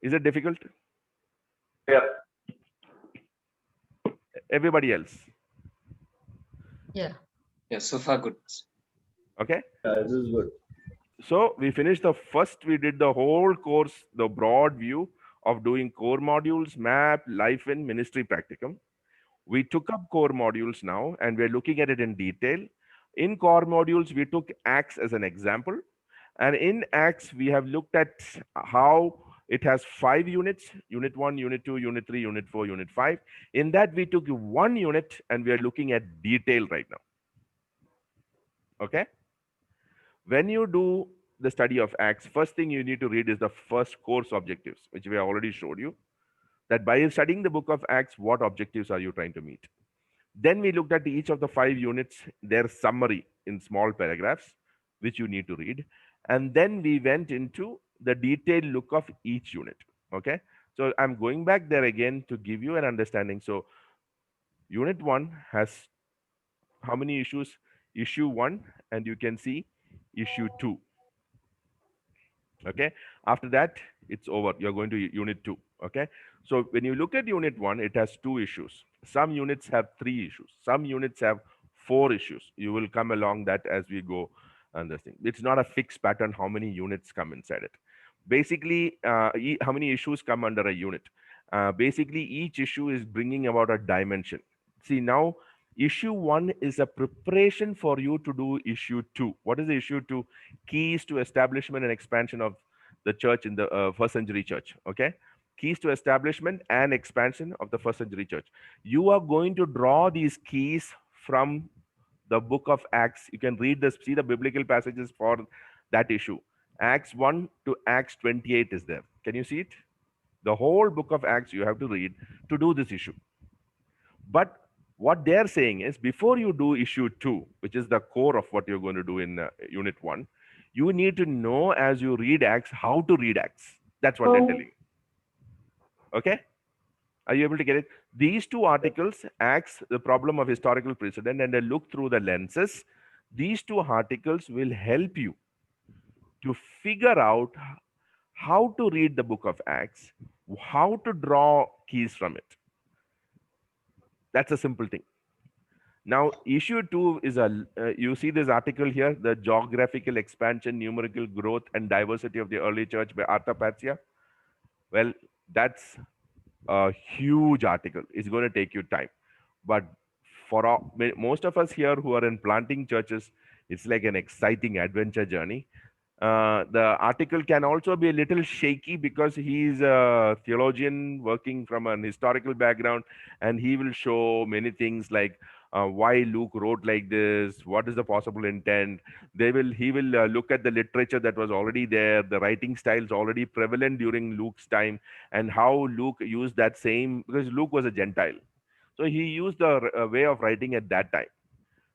Is it difficult? Yeah. Everybody else? Yeah. Yeah, so far good. Okay. This is good. So we finished the first, we did the whole course, the broad view of doing core modules, map, life in, ministry practicum. We took up core modules now, and we're looking at it in detail. In core modules, we took Acts as an example. And in Acts, we have looked at how it has 5 units, unit 1, unit 2, unit 3, unit 4, unit 5. In that, we took 1 unit, and we are looking at detail right now. Okay. When you do the study of Acts, first thing you need to read is the first course objectives, which we have already showed you. That by studying the book of Acts, what objectives are you trying to meet? Then we looked at each of the 5 units, their summary in small paragraphs, which you need to read. And then we went into the detailed look of each unit. Okay. So I'm going back there again to give you an understanding. So unit 1 has how many issues? Issue 1, and you can see issue 2. Okay, after that it's over, you're going to unit 2. Okay, so when you look at unit 1, it has 2 issues. Some units have 3 issues, some units have 4 issues. You will come along that as we go. And this thing, it's not a fixed pattern how many units come inside it. Basically how many issues come under a unit. Basically each issue is bringing about a dimension. See, now issue 1 is a preparation for you to do issue 2. What is the issue 2? Keys to establishment and expansion of the church in the first century church. Okay, keys to establishment and expansion of the first century church. You are going to draw these keys from the book of Acts. You can read this, see the biblical passages for that issue. Acts 1 to Acts 28 is there. Can you see it? The whole book of Acts you have to read to do this issue. But what they're saying is, before you do issue 2, which is the core of what you're going to do in unit 1, you need to know as you read Acts how to read Acts. That's what they're telling you. Okay, are you able to get it? These 2 articles, Acts, the problem of historical precedent, and a look through the lenses, These two articles will help you to figure out how to read the book of Acts, how to draw keys from it. That's a simple thing. Now, issue 2 is you see this article here, the geographical expansion, numerical growth, and diversity of the early church by Arthur Patzia. Well, that's a huge article. It's going to take you time. But for most of us here who are in planting churches, it's like an exciting adventure journey. The article can also be a little shaky because he's a theologian working from an historical background, and he will show many things like why Luke wrote like this, what is the possible intent. He will look at the literature that was already there, the writing styles already prevalent during Luke's time, and how Luke used that same, because Luke was a Gentile. So he used the way of writing at that time.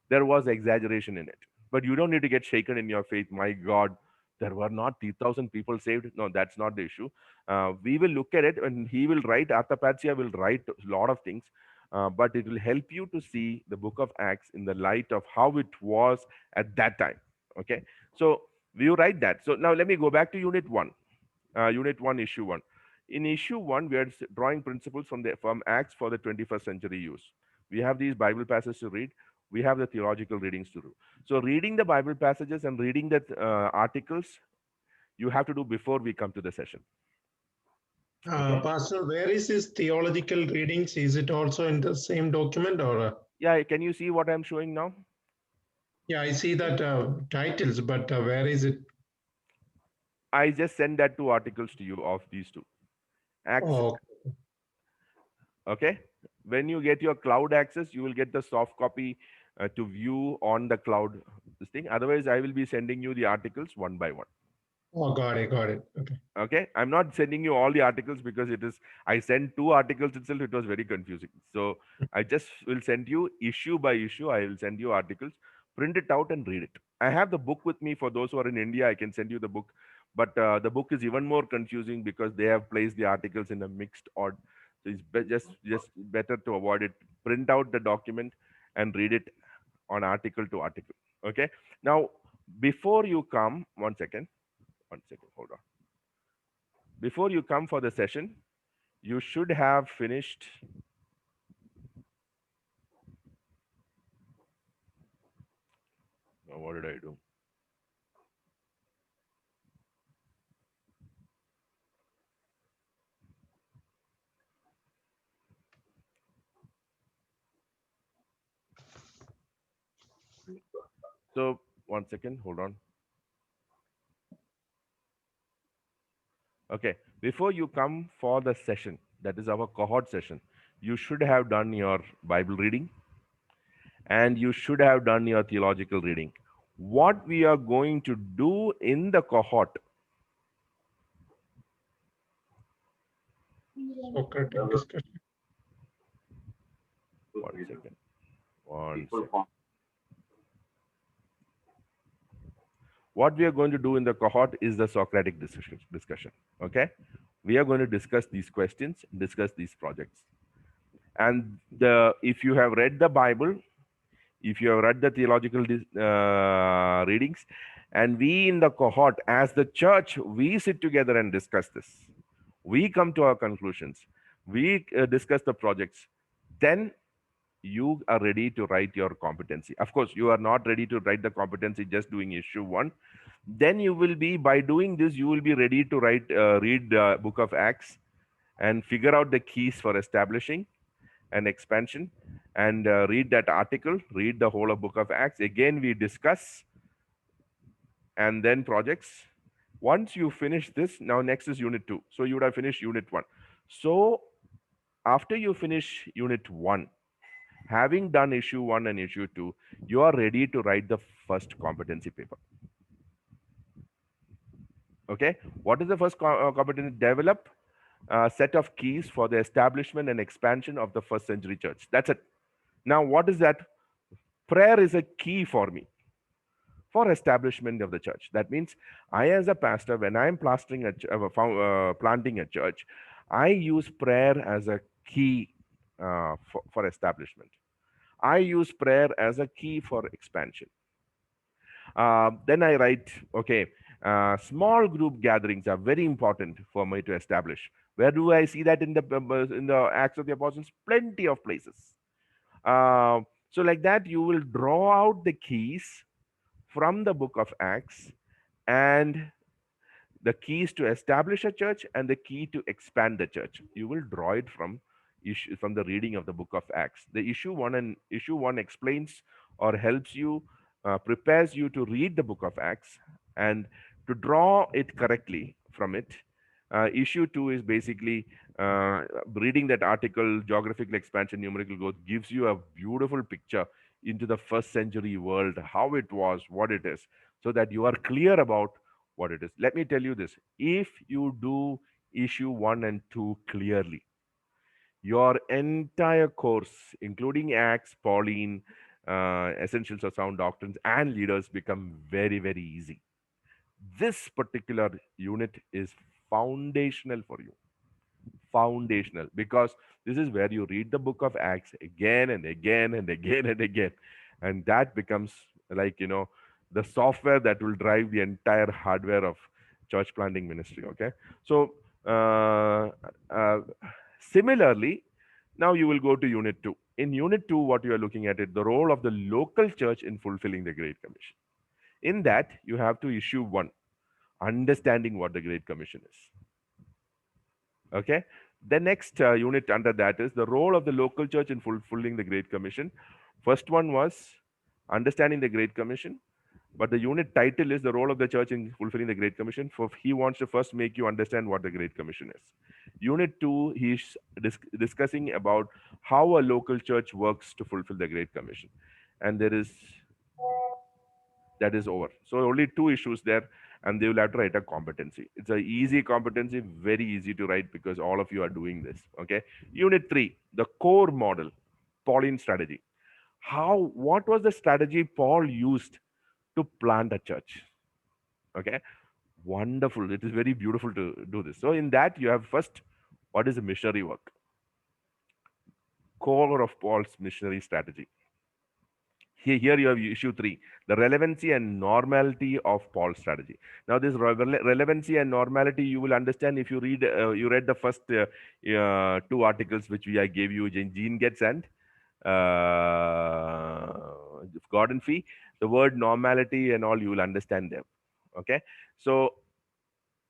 There was exaggeration in it. But you don't need to get shaken in your faith. My God, there were not 3,000 people saved. No, that's not the issue. We will look at it, and he will write, Arthapatsia will write a lot of things, but it will help you to see the book of Acts in the light of how it was at that time. Okay, so you write that. So now let me go back to Unit 1. Unit 1, Issue 1. In Issue 1, we are drawing principles from Acts for the 21st century use. We have these Bible passages to read. We have the theological readings to do. So reading the Bible passages and reading the articles, you have to do before we come to the session. Okay. Pastor, where is his theological readings? Is it also in the same document or? Yeah, can you see what I'm showing now? Yeah, I see that titles, but where is it? I just send that 2 articles to you of these 2. Acts. Oh. Okay. When you get your cloud access, you will get the soft copy to view on the cloud. This thing. Otherwise, I will be sending you the articles one by one. Oh, got it. Okay. Okay. I'm not sending you all the articles because I sent 2 articles itself. It was very confusing. So I just will send you issue by issue. I will send you articles, print it out and read it. I have the book with me. For those who are in India, I can send you the book. But the book is even more confusing because they have placed the articles in a mixed order. So it's just better to avoid it. Print out the document and read it on article to article. Okay. Now, before you come, one second, hold on. Before you come for the session, you should have finished. Now, what did I do? So, one second, hold on. Okay, before you come for the session, that is our cohort session, you should have done your Bible reading and you should have done your theological reading. What we are going to do in the cohort. Socratic discussion. One second. What we are going to do in the cohort is the Socratic discussion. Okay, we are going to discuss these questions, discuss these projects, and if you have read the Bible, if you have read the theological readings, and we in the cohort as the church, we sit together and discuss this. We come to our conclusions. We discuss the projects. Then you are ready to write your competency. Of course, you are not ready to write the competency just doing issue 1. Then you will be, by doing this, you will be ready to read the book of Acts and figure out the keys for establishing and expansion, and read that article, read the whole of book of Acts. Again, we discuss, and then projects. Once you finish this, now next is unit 2. So you would have finished unit 1. So after you finish unit 1, having done issue 1 and issue 2, you are ready to write the first competency paper. Okay, what is the first competency? Develop a set of keys for the establishment and expansion of the first century church. That's it. Now, what is that? Prayer is a key for me for establishment of the church. That means I, as a pastor, when I'm planting a church, I use prayer as a key for establishment. I use prayer as a key for expansion. Then I write, okay, small group gatherings are very important for me to establish. Where do I see that in the Acts of the Apostles? Plenty of places. So like that, you will draw out the keys from the book of Acts, and the keys to establish a church and the key to expand the church. You will draw it from the reading of the book of Acts. The issue one explains or helps you, prepares you to read the book of Acts and to draw it correctly from it. Issue two is basically reading that article, geographical expansion, numerical growth, gives you a beautiful picture into the first century world, how it was, what it is, so that you are clear about what it is. Let me tell you this: if you do issue 1 and 2 clearly, your entire course, including Acts, Pauline, Essentials of Sound Doctrines, and Leaders, become very, very easy. This particular unit is foundational for you. Foundational, because this is where you read the book of Acts again and again and again and again. And that becomes like, the software that will drive the entire hardware of church planting ministry. Okay. So, uh, similarly, now you will go to unit 2. In unit 2, what you are looking at it, the role of the local church in fulfilling the Great Commission. In that, you have to issue 1, understanding what the Great Commission is. Okay. The next unit under that is the role of the local church in fulfilling the Great Commission. First one was understanding the Great Commission, but the unit title is the role of the church in fulfilling the Great Commission. For he wants to first make you understand what the Great Commission is. Unit 2, he's discussing about how a local church works to fulfill the Great Commission, and that is over. So only 2 issues there, and they will have to write a competency. It's an easy competency, very easy to write because all of you are doing this. Okay. Unit 3, the core model, Pauline strategy. What was the strategy Paul used to plant a church? Okay. Wonderful. It is very beautiful to do this. So in that, you have first, what is a missionary work? Core of Paul's missionary strategy. Here you have issue 3, the relevancy and normality of Paul's strategy. Now, this relevancy and normality, you will understand if you read the first 2 articles which I gave you, Gene Getz and Gordon Fee. The word normality and all, you will understand them. Okay. So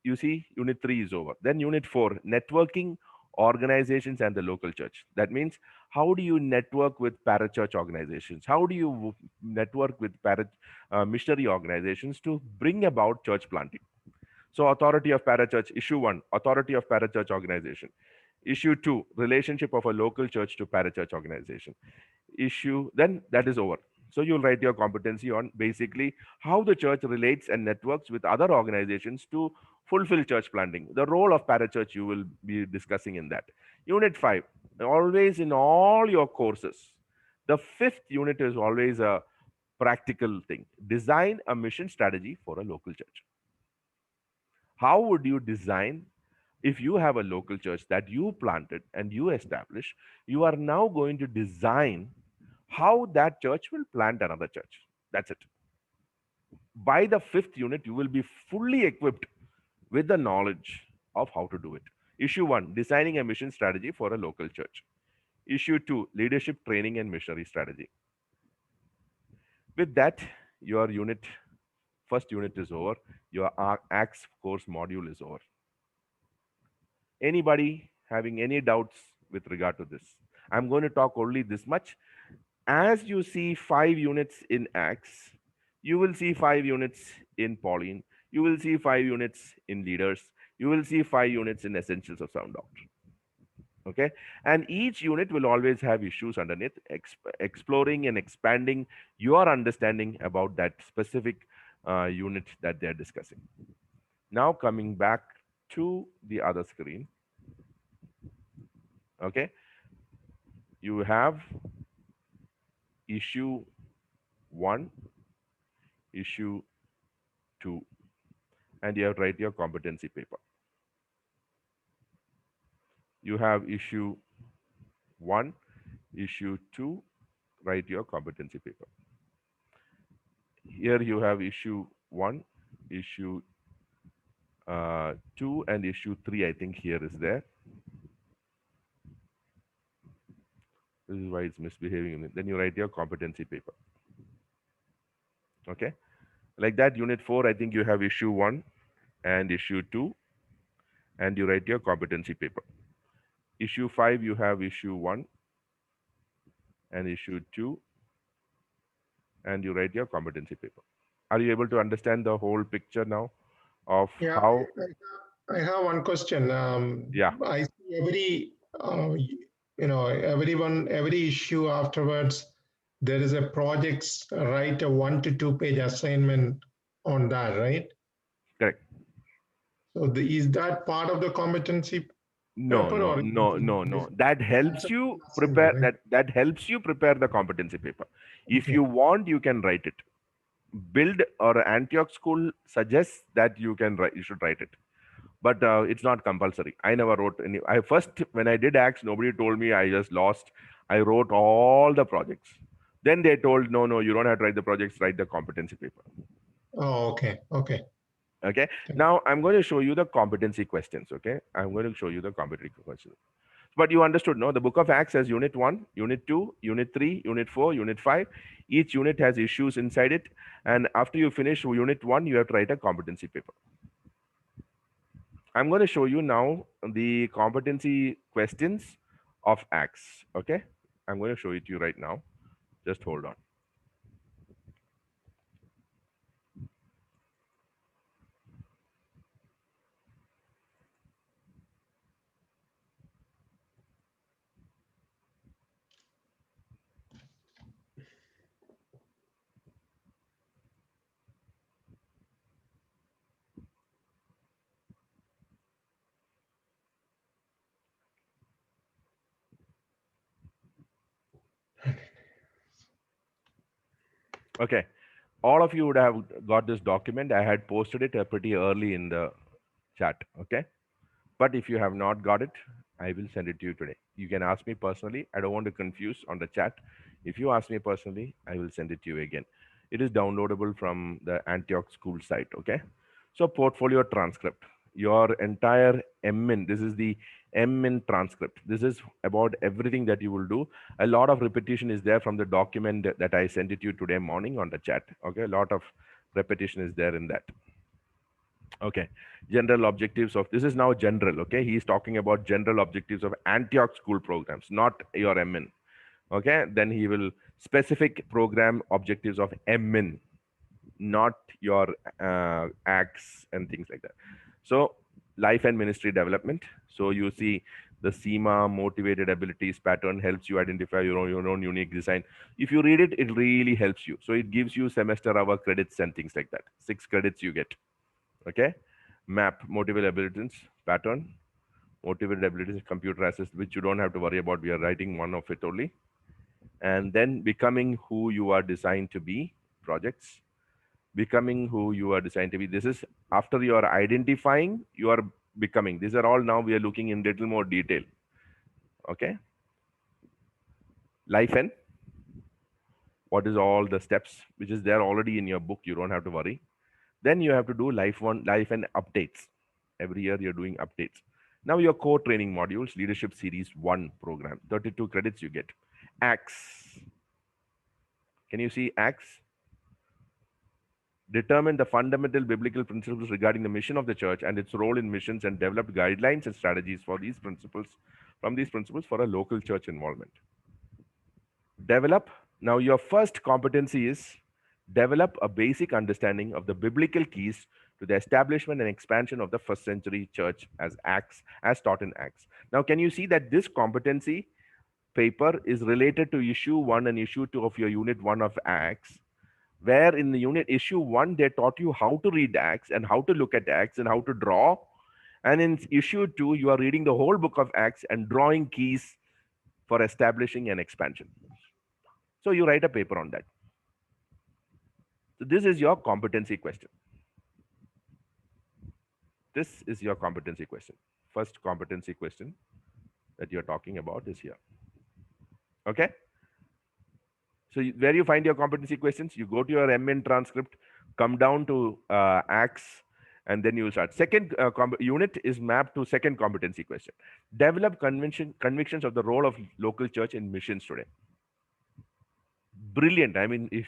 you see, unit 3 is over. Then unit 4, networking, organizations, and the local church. That means, how do you network with parachurch organizations? How do you network with missionary organizations to bring about church planting? So, authority of parachurch, issue 1, authority of parachurch organization. Issue 2, relationship of a local church to parachurch organization. Then that is over. So you'll write your competency on basically how the church relates and networks with other organizations to fulfill church planting. The role of parachurch you will be discussing in that. Unit 5, always in all your courses, the 5th unit is always a practical thing. Design a mission strategy for a local church. How would you design? If you have a local church that you planted and you establish, you are now going to design how that church will plant another church. That's it. By the 5th unit, you will be fully equipped with the knowledge of how to do it. Issue 1, designing a mission strategy for a local church. Issue 2, leadership training and missionary strategy. With that, your first unit is over. Your Acts course module is over. Anybody having any doubts with regard to this? I'm going to talk only this much. As you see 5 units in Acts, you will see 5 units in Pauline, you will see 5 units in Leaders, you will see 5 units in Essentials of Sound Doctrine. Okay, and each unit will always have issues underneath, exploring and expanding your understanding about that specific unit that they're discussing. Now coming back to the other screen. Okay, you have issue 1, issue 2, and you have to write your competency paper. You have issue 1, issue 2, write your competency paper. Here you have issue 1, issue 2, and issue 3, I think here is there. This is why it's misbehaving. Then you write your competency paper. Okay. Like that, unit 4, I think you have issue 1 and issue 2, and you write your competency paper. Issue 5, you have issue 1 and issue 2, and you write your competency paper. Are you able to understand the whole picture now of Yeah, how? I have one question. Yeah. I see every issue afterwards, there is a projects, write a 1 to 2 page assignment on that, right? Correct. So is that part of the competency No, paper no, or no, no, no. That helps a you assignment, prepare right? that helps you prepare the competency paper. If Okay. you want, you can write it. Build or Antioch School suggests that you should write it, but it's not compulsory. I never wrote any. I first, when I did ACTS, nobody told me. I just lost. I wrote all the projects. Then they told, no, you don't have to write the projects. Write the competency paper. Oh, okay. Okay. Okay. Now I'm going to show you the competency questions. Okay. I'm going to show you the competency questions. But you understood, no? The book of Acts has unit 1, unit 2, unit 3, unit 4, unit 5. Each unit has issues inside it. And after you finish unit 1, you have to write a competency paper. I'm going to show you now the competency questions of Acts. Okay. I'm going to show it to you right now. Just hold on. Okay. All of you would have got this document. I had posted it pretty early in the chat. Okay. But if you have not got it, I will send it to you today. You can ask me personally. I don't want to confuse on the chat. If you ask me personally, I will send it to you again. It is downloadable from the Antioch School site. Okay. So portfolio transcript, your entire MIN. This is the MIN transcript. This is about everything that you will do. A lot of repetition is there from the document that I sent it to you today morning on the chat. Okay. A lot of repetition is there in that. Okay, general objectives of this is now general. Okay, he's talking about general objectives of Antioch School programs, not your MIN. Okay, then he will specific program objectives of MIN, not your acts and things like that. So life and ministry development. So you see the SEMA motivated abilities pattern helps you identify your own unique design. If you read it, it really helps you. So it gives you semester hour credits and things like that. 6 credits you get. Okay. Map motivated abilities pattern, motivated abilities computer assist, which you don't have to worry about. We are writing one of it only. And then becoming who you are designed to be, projects. Becoming who you are designed to be. This is after you are identifying, you are becoming. These are all now we are looking in little more detail. Okay. Life and what is all the steps, which is there already in your book. You don't have to worry. Then you have to do life and updates. Every year you're doing updates. Now your core training modules, leadership series 1 program, 32 credits you get. Acts. Can you see Acts? Determine the fundamental biblical principles regarding the mission of the church and its role in missions and develop guidelines and strategies for these principles for a local church involvement. Develop. Now your first competency is develop a basic understanding of the biblical keys to the establishment and expansion of the first century church as taught in Acts. Now, can you see that this competency paper is related to issue 1 and issue 2 of your unit 1 of Acts, where in the unit issue 1, they taught you how to read Acts and how to look at Acts and how to draw. And in issue 2, you are reading the whole book of Acts and drawing keys for establishing an expansion. So you write a paper on that. So this is your competency question. This is your competency question. First competency question that you're talking about is here. Okay. So where you find your competency questions, you go to your MN transcript, come down to Acts, and then you will start. Second unit is mapped to second competency question. Develop convictions of the role of local church in missions today. Brilliant. I mean, if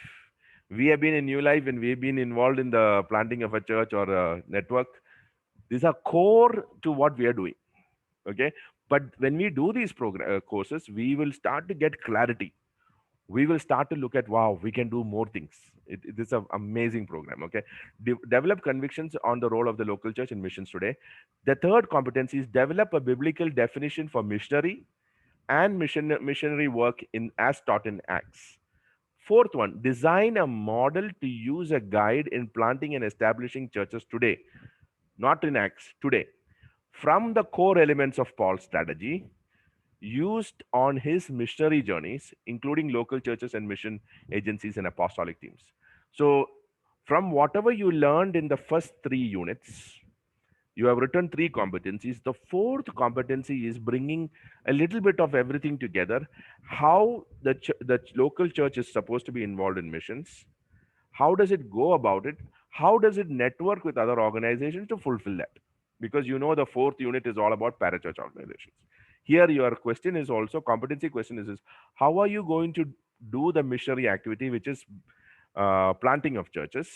we have been in New Life and we've been involved in the planting of a church or a network, these are core to what we are doing. Okay. But when we do these courses, we will start to get clarity. We will start to look at, wow, we can do more things. It is an amazing program. Okay. Develop convictions on the role of the local church in missions today. The third competency is develop a biblical definition for missionary and missionary work in as taught in Acts. Fourth one, design a model to use a guide in planting and establishing churches today, not in Acts, today. From the core elements of Paul's strategy, used on his missionary journeys, including local churches and mission agencies and apostolic teams. So, from whatever you learned in the first 3 units, you have written 3 competencies. The fourth competency is bringing a little bit of everything together. How the local church is supposed to be involved in missions. How does it go about it? How does it network with other organizations to fulfill that? Because you know the fourth unit is all about parachurch organizations. Here your question is also, competency question is how are you going to do the missionary activity, which is planting of churches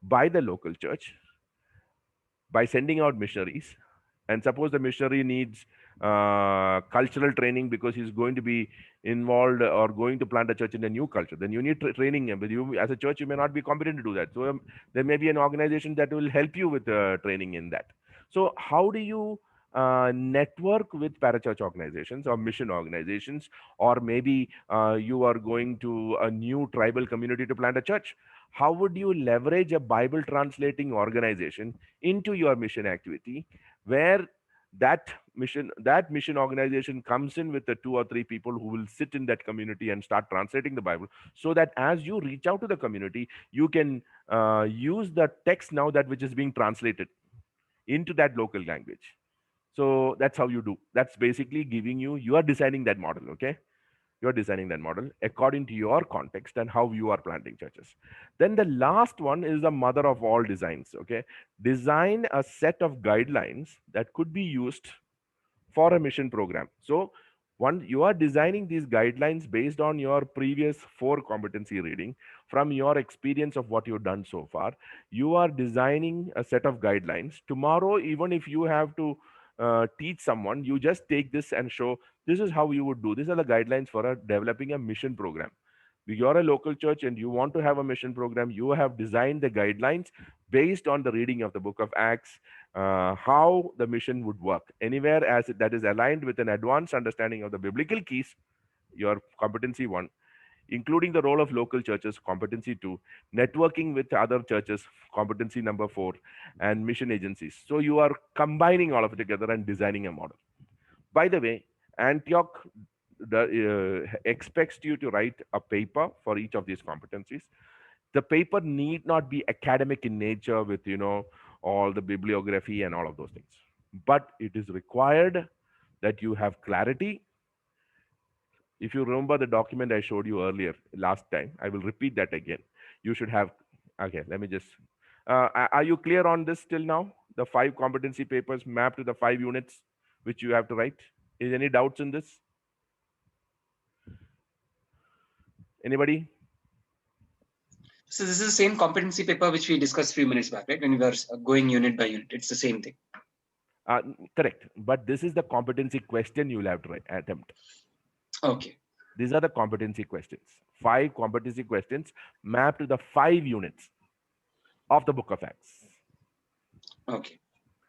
by the local church, by sending out missionaries. And suppose the missionary needs cultural training because he's going to be involved or going to plant a church in a new culture, then you need training. But you, as a church, you may not be competent to do that. So there may be an organization that will help you with training in that. So how do you network with parachurch organizations or mission organizations, or maybe you are going to a new tribal community to plant a church? How would you leverage a Bible translating organization into your mission activity, where that mission organization comes in with the 2 or 3 people who will sit in that community and start translating the Bible, so that as you reach out to the community, you can use the text now that which is being translated into that local language. So that's how you do. That's basically giving you are designing that model. Okay, you're designing that model according to your context and how you are planting churches. Then the last one is the mother of all designs. Okay, design a set of guidelines that could be used for a mission program. So one, you are designing these guidelines based on your previous 4 competency reading, from your experience of what you've done so far. You are designing a set of guidelines. Tomorrow, even if you have to teach someone, you just take this and show this is how you would do. These are the guidelines for developing a mission program. You're a local church and you want to have a mission program. You have designed the guidelines based on the reading of the book of Acts, how the mission would work. Anywhere as that is aligned with an advanced understanding of the biblical keys, your competency 1, including the role of local churches, competency 2, networking with other churches, competency number 4, and mission agencies. So you are combining all of it together and designing a model. By the way, Antioch expects you to write a paper for each of these competencies. The paper need not be academic in nature with all the bibliography and all of those things, but it is required that you have clarity. If you remember the document I showed you earlier last time, I will repeat that again. You should have, okay, let me just, are you clear on this till now? The 5 competency papers mapped to the 5 units which you have to write. Is any doubts in this? Anybody? So this is the same competency paper which we discussed a few minutes back, right? When we were going unit by unit, it's the same thing. Correct. But this is the competency question you will have to attempt. Okay. These are the competency questions. 5 competency questions mapped to the 5 units of the book of Acts. Okay.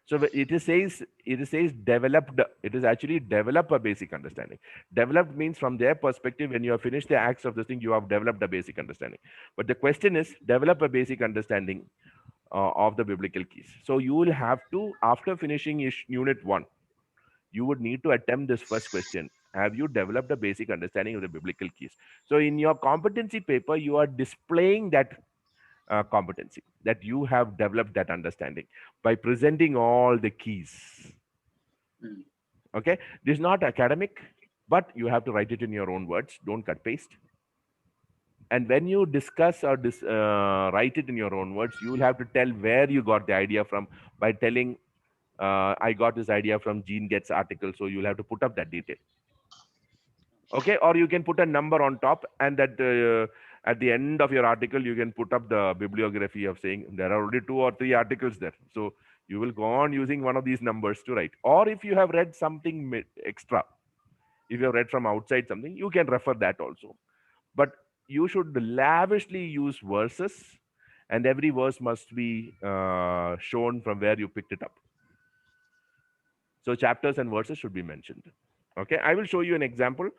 So it says developed. It is actually develop a basic understanding. Developed means from their perspective, when you have finished the acts of this thing, you have developed a basic understanding. But the question is develop a basic understanding of the biblical keys. So you will have to, after finishing unit 1, you would need to attempt this first question. Have you developed a basic understanding of the biblical keys? So in your competency paper, you are displaying that competency, that you have developed that understanding by presenting all the keys. Okay, this is not academic, but you have to write it in your own words. Don't cut paste. And when you discuss or write it in your own words, you will have to tell where you got the idea from by telling, I got this idea from Gene Getz article. So you'll have to put up that detail. Okay, or you can put a number on top, and that at the end of your article, you can put up the bibliography of saying there are already 2 or 3 articles there. So you will go on using one of these numbers to write. Or if you have read something extra, if you have read from outside something, you can refer that also. But you should lavishly use verses, and every verse must be shown from where you picked it up. So chapters and verses should be mentioned. Okay, I will show you an example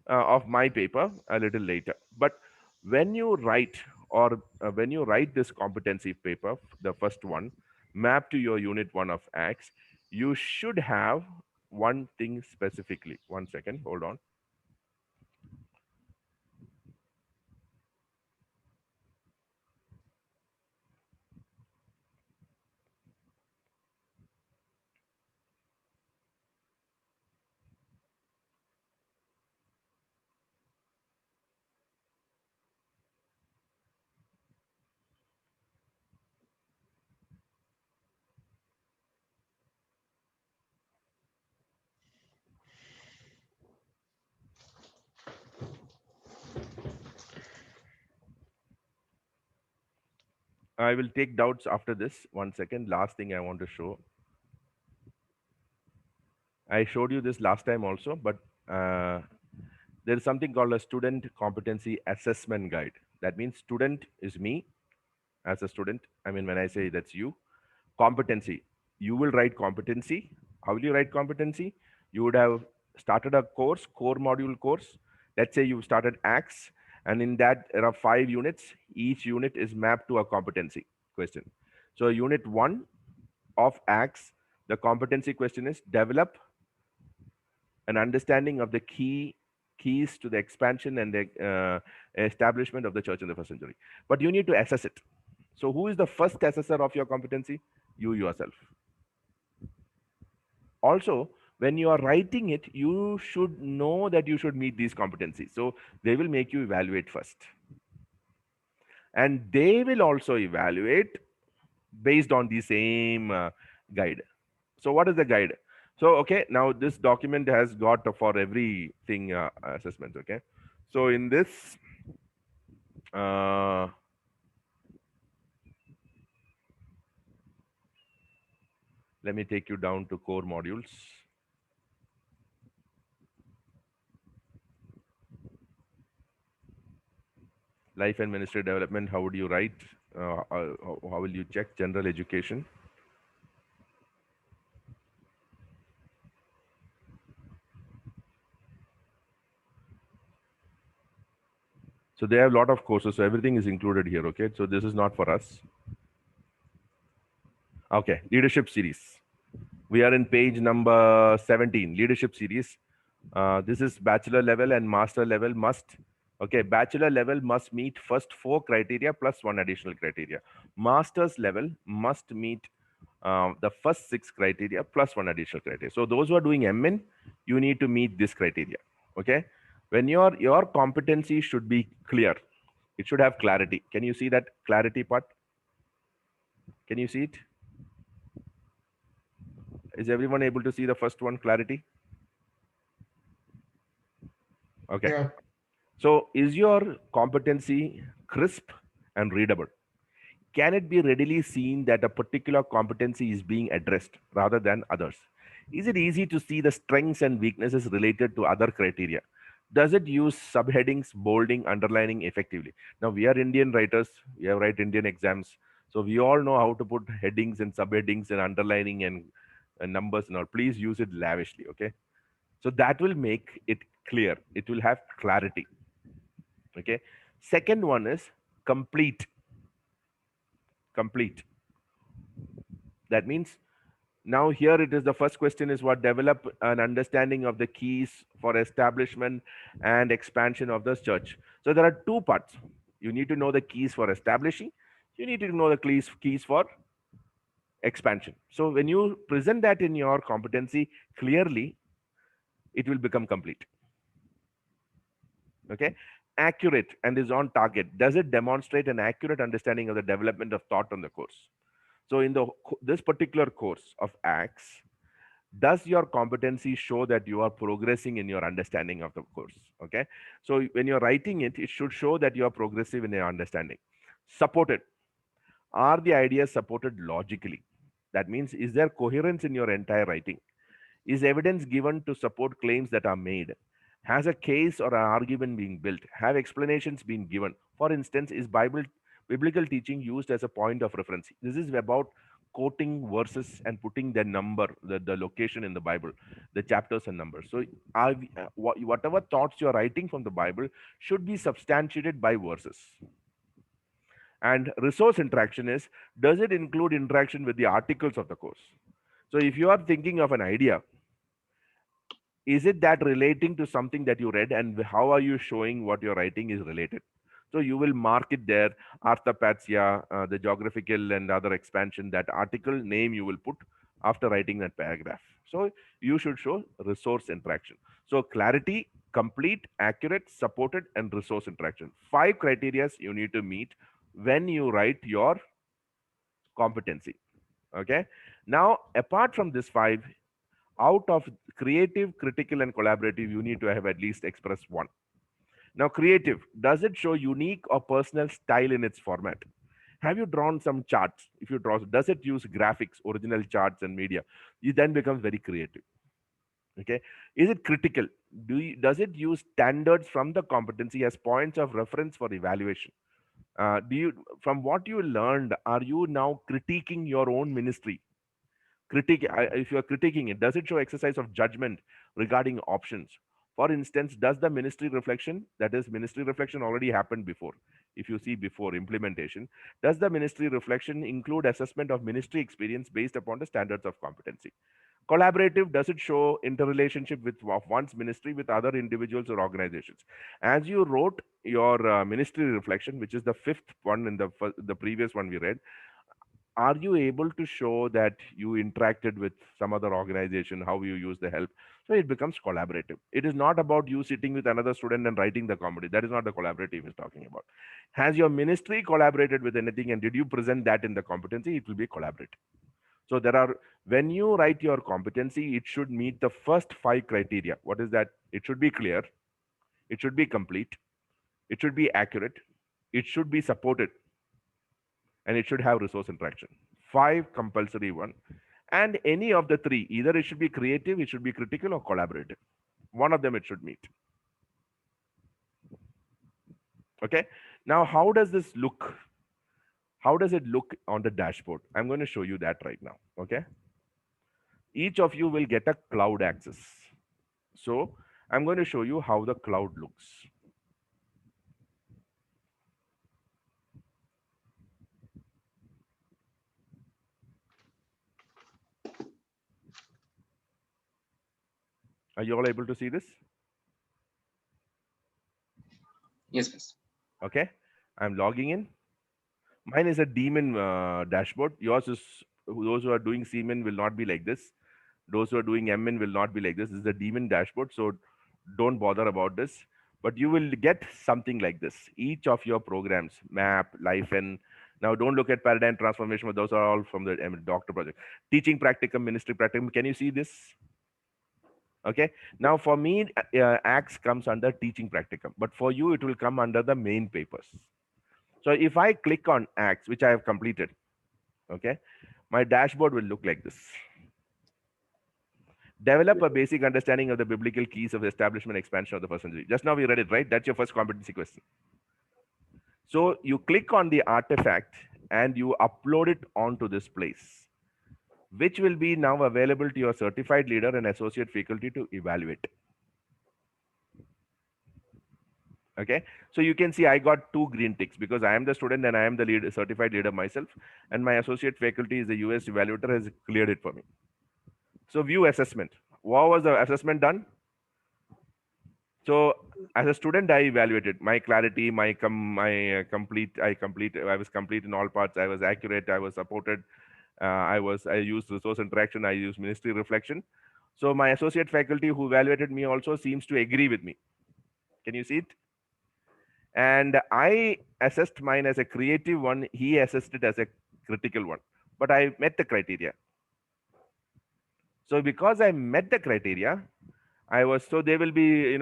of my paper a little later. But when you write, or when you write this competency paper, the first one, map to your unit 1 of ACTS, you should have one thing specifically. One second, hold on. I will take doubts after this. One second. Last thing I want to show. I showed you this last time also, but there is something called a student competency assessment guide. That means student is me as a student. I mean, when I say that's you, competency, you will write competency. How will you write competency? You would have started a course, core module course. Let's say you started ACTS, and in that there are 5 units. Each unit is mapped to a competency question. So unit 1 of ACTS, the competency question is develop an understanding of the keys to the expansion and the establishment of the church in the first century. But you need to assess it. So who is the first assessor of your competency? You yourself. Also, when you are writing it, you should know that you should meet these competencies. So they will make you evaluate first. And they will also evaluate based on the same guide. So what is the guide? So, okay, now this document has got for everything assessments, okay? So in this, let me take you down to core modules. Life and ministry development, how would you write? How will you check? General education. So they have a lot of courses. So everything is included here. Okay. So this is not for us. Okay. Leadership series. We are in page number 17, leadership series. This is bachelor level and master level must. Okay. Bachelor level must meet first 4 criteria plus 1 additional criteria. Master's level must meet the first 6 criteria plus 1 additional criteria. So those who are doing MN, you need to meet this criteria. Okay. When your competency should be clear, it should have clarity. Can you see that clarity part? Can you see it? Is everyone able to see the first one, clarity? Okay. Yeah. So is your competency crisp and readable? Can it be readily seen that a particular competency is being addressed rather than others? Is it easy to see the strengths and weaknesses related to other criteria? Does it use subheadings, bolding, underlining effectively? Now, we are Indian writers. We have write Indian exams. So we all know how to put headings and subheadings and underlining and numbers and all. Please use it lavishly, okay? So that will make it clear. It will have clarity, okay? Second one is complete. Complete. That means now here it is, the first question is what? Develop an understanding of the keys for establishment and expansion of the church. So there are 2 parts. You need to know the keys for establishing. You need to know the keys for expansion. So when you present that in your competency clearly, it will become complete. Okay. accurate and is on target? Does it demonstrate an accurate understanding of the development of thought on the course? So in this particular course of ACTS, does your competency show that you are progressing in your understanding of the course? Okay, so when you're writing it, it should show that you are progressive in your understanding. Supported. Are the ideas supported logically? That means, is there coherence in your entire writing? Is evidence given to support claims that are made? Has a case or an argument being built? Have explanations been given? For instance, is biblical teaching used as a point of reference? This is about quoting verses and putting the number, the location in the Bible, the chapters and numbers. So whatever thoughts you're writing from the Bible should be substantiated by verses. And resource interaction is, does it include interaction with the articles of the course? So if you are thinking of an idea, is it that relating to something that you read, and how are you showing what you're writing is related? So you will mark it there, arthapatia, the geographical and other expansion, that article name you will put after writing that paragraph. So you should show resource interaction. So clarity, complete, accurate, supported, and resource interaction. 5 criteria you need to meet when you write your competency. Okay. Now, apart from this 5, out of creative, critical, and collaborative, you need to have at least expressed 1. Now, creative, does it show unique or personal style in its format? Have you drawn some charts? If you draw, does it use graphics, original charts, and media? It then becomes very creative. Okay. Is it critical? Does it use standards from the competency as points of reference for evaluation? From what you learned, are you now critiquing your own ministry? If you are critiquing it, does it show exercise of judgment regarding options? For instance, does the ministry reflection, that is, ministry reflection already happened before, if you see before implementation, does the ministry reflection include assessment of ministry experience based upon the standards of competency? Collaborative, does it show interrelationship of one's ministry with other individuals or organizations? As you wrote your ministry reflection, which is the 5th one in the previous one we read, are you able to show that you interacted with some other organization, how you use the help? So it becomes collaborative. It is not about you sitting with another student and writing the comedy. That is not the collaborative is talking about. Has your ministry collaborated with anything, and did you present that in the competency? It will be collaborative. So when you write your competency, it should meet the first 5 criteria. What is that? It should be clear. It should be complete. It should be accurate. It should be supported. And it should have resource interaction. 5 compulsory one. And any of the 3, either it should be creative, it should be critical, or collaborative. One of them it should meet. Okay. Now, how does this look? How does it look on the dashboard? I'm going to show you that right now. Okay. Each of you will get a cloud access. So I'm going to show you how the cloud looks. Are you all able to see this? Yes, please. Okay. I'm logging in. Mine is a daemon dashboard. Yours is, those who are doing Seaman will not be like this. Those who are doing MN will not be like this. This is a daemon dashboard. So don't bother about this. But you will get something like this. Each of your programs, MAP, LifeN. Now don't look at paradigm transformation, but those are all from the doctor project. Teaching practicum, ministry practicum. Can you see this? Okay. Now for me, ACTS comes under teaching practicum, but for you, it will come under the main papers. So if I click on ACTS, which I have completed, okay, my dashboard will look like this. Develop a basic understanding of the biblical keys of the establishment expansion of the first century. Just now we read it, right? That's your first competency question. So you click on the artifact and you upload it onto this place, which will be now available to your certified leader and associate faculty to evaluate. Okay, so you can see I got 2 green ticks because I am the student and I am the certified leader myself, and my associate faculty is the US evaluator, has cleared it for me. So view assessment. What was the assessment done? So as a student, I evaluated my clarity, I was complete in all parts. I was accurate. I was supported. I used resource interaction. I used ministry reflection. So my associate faculty who evaluated me also seems to agree with me. Can you see it? And I assessed mine as a creative one. He assessed it as a critical one, but I met the criteria. So because I met the criteria, so there will be,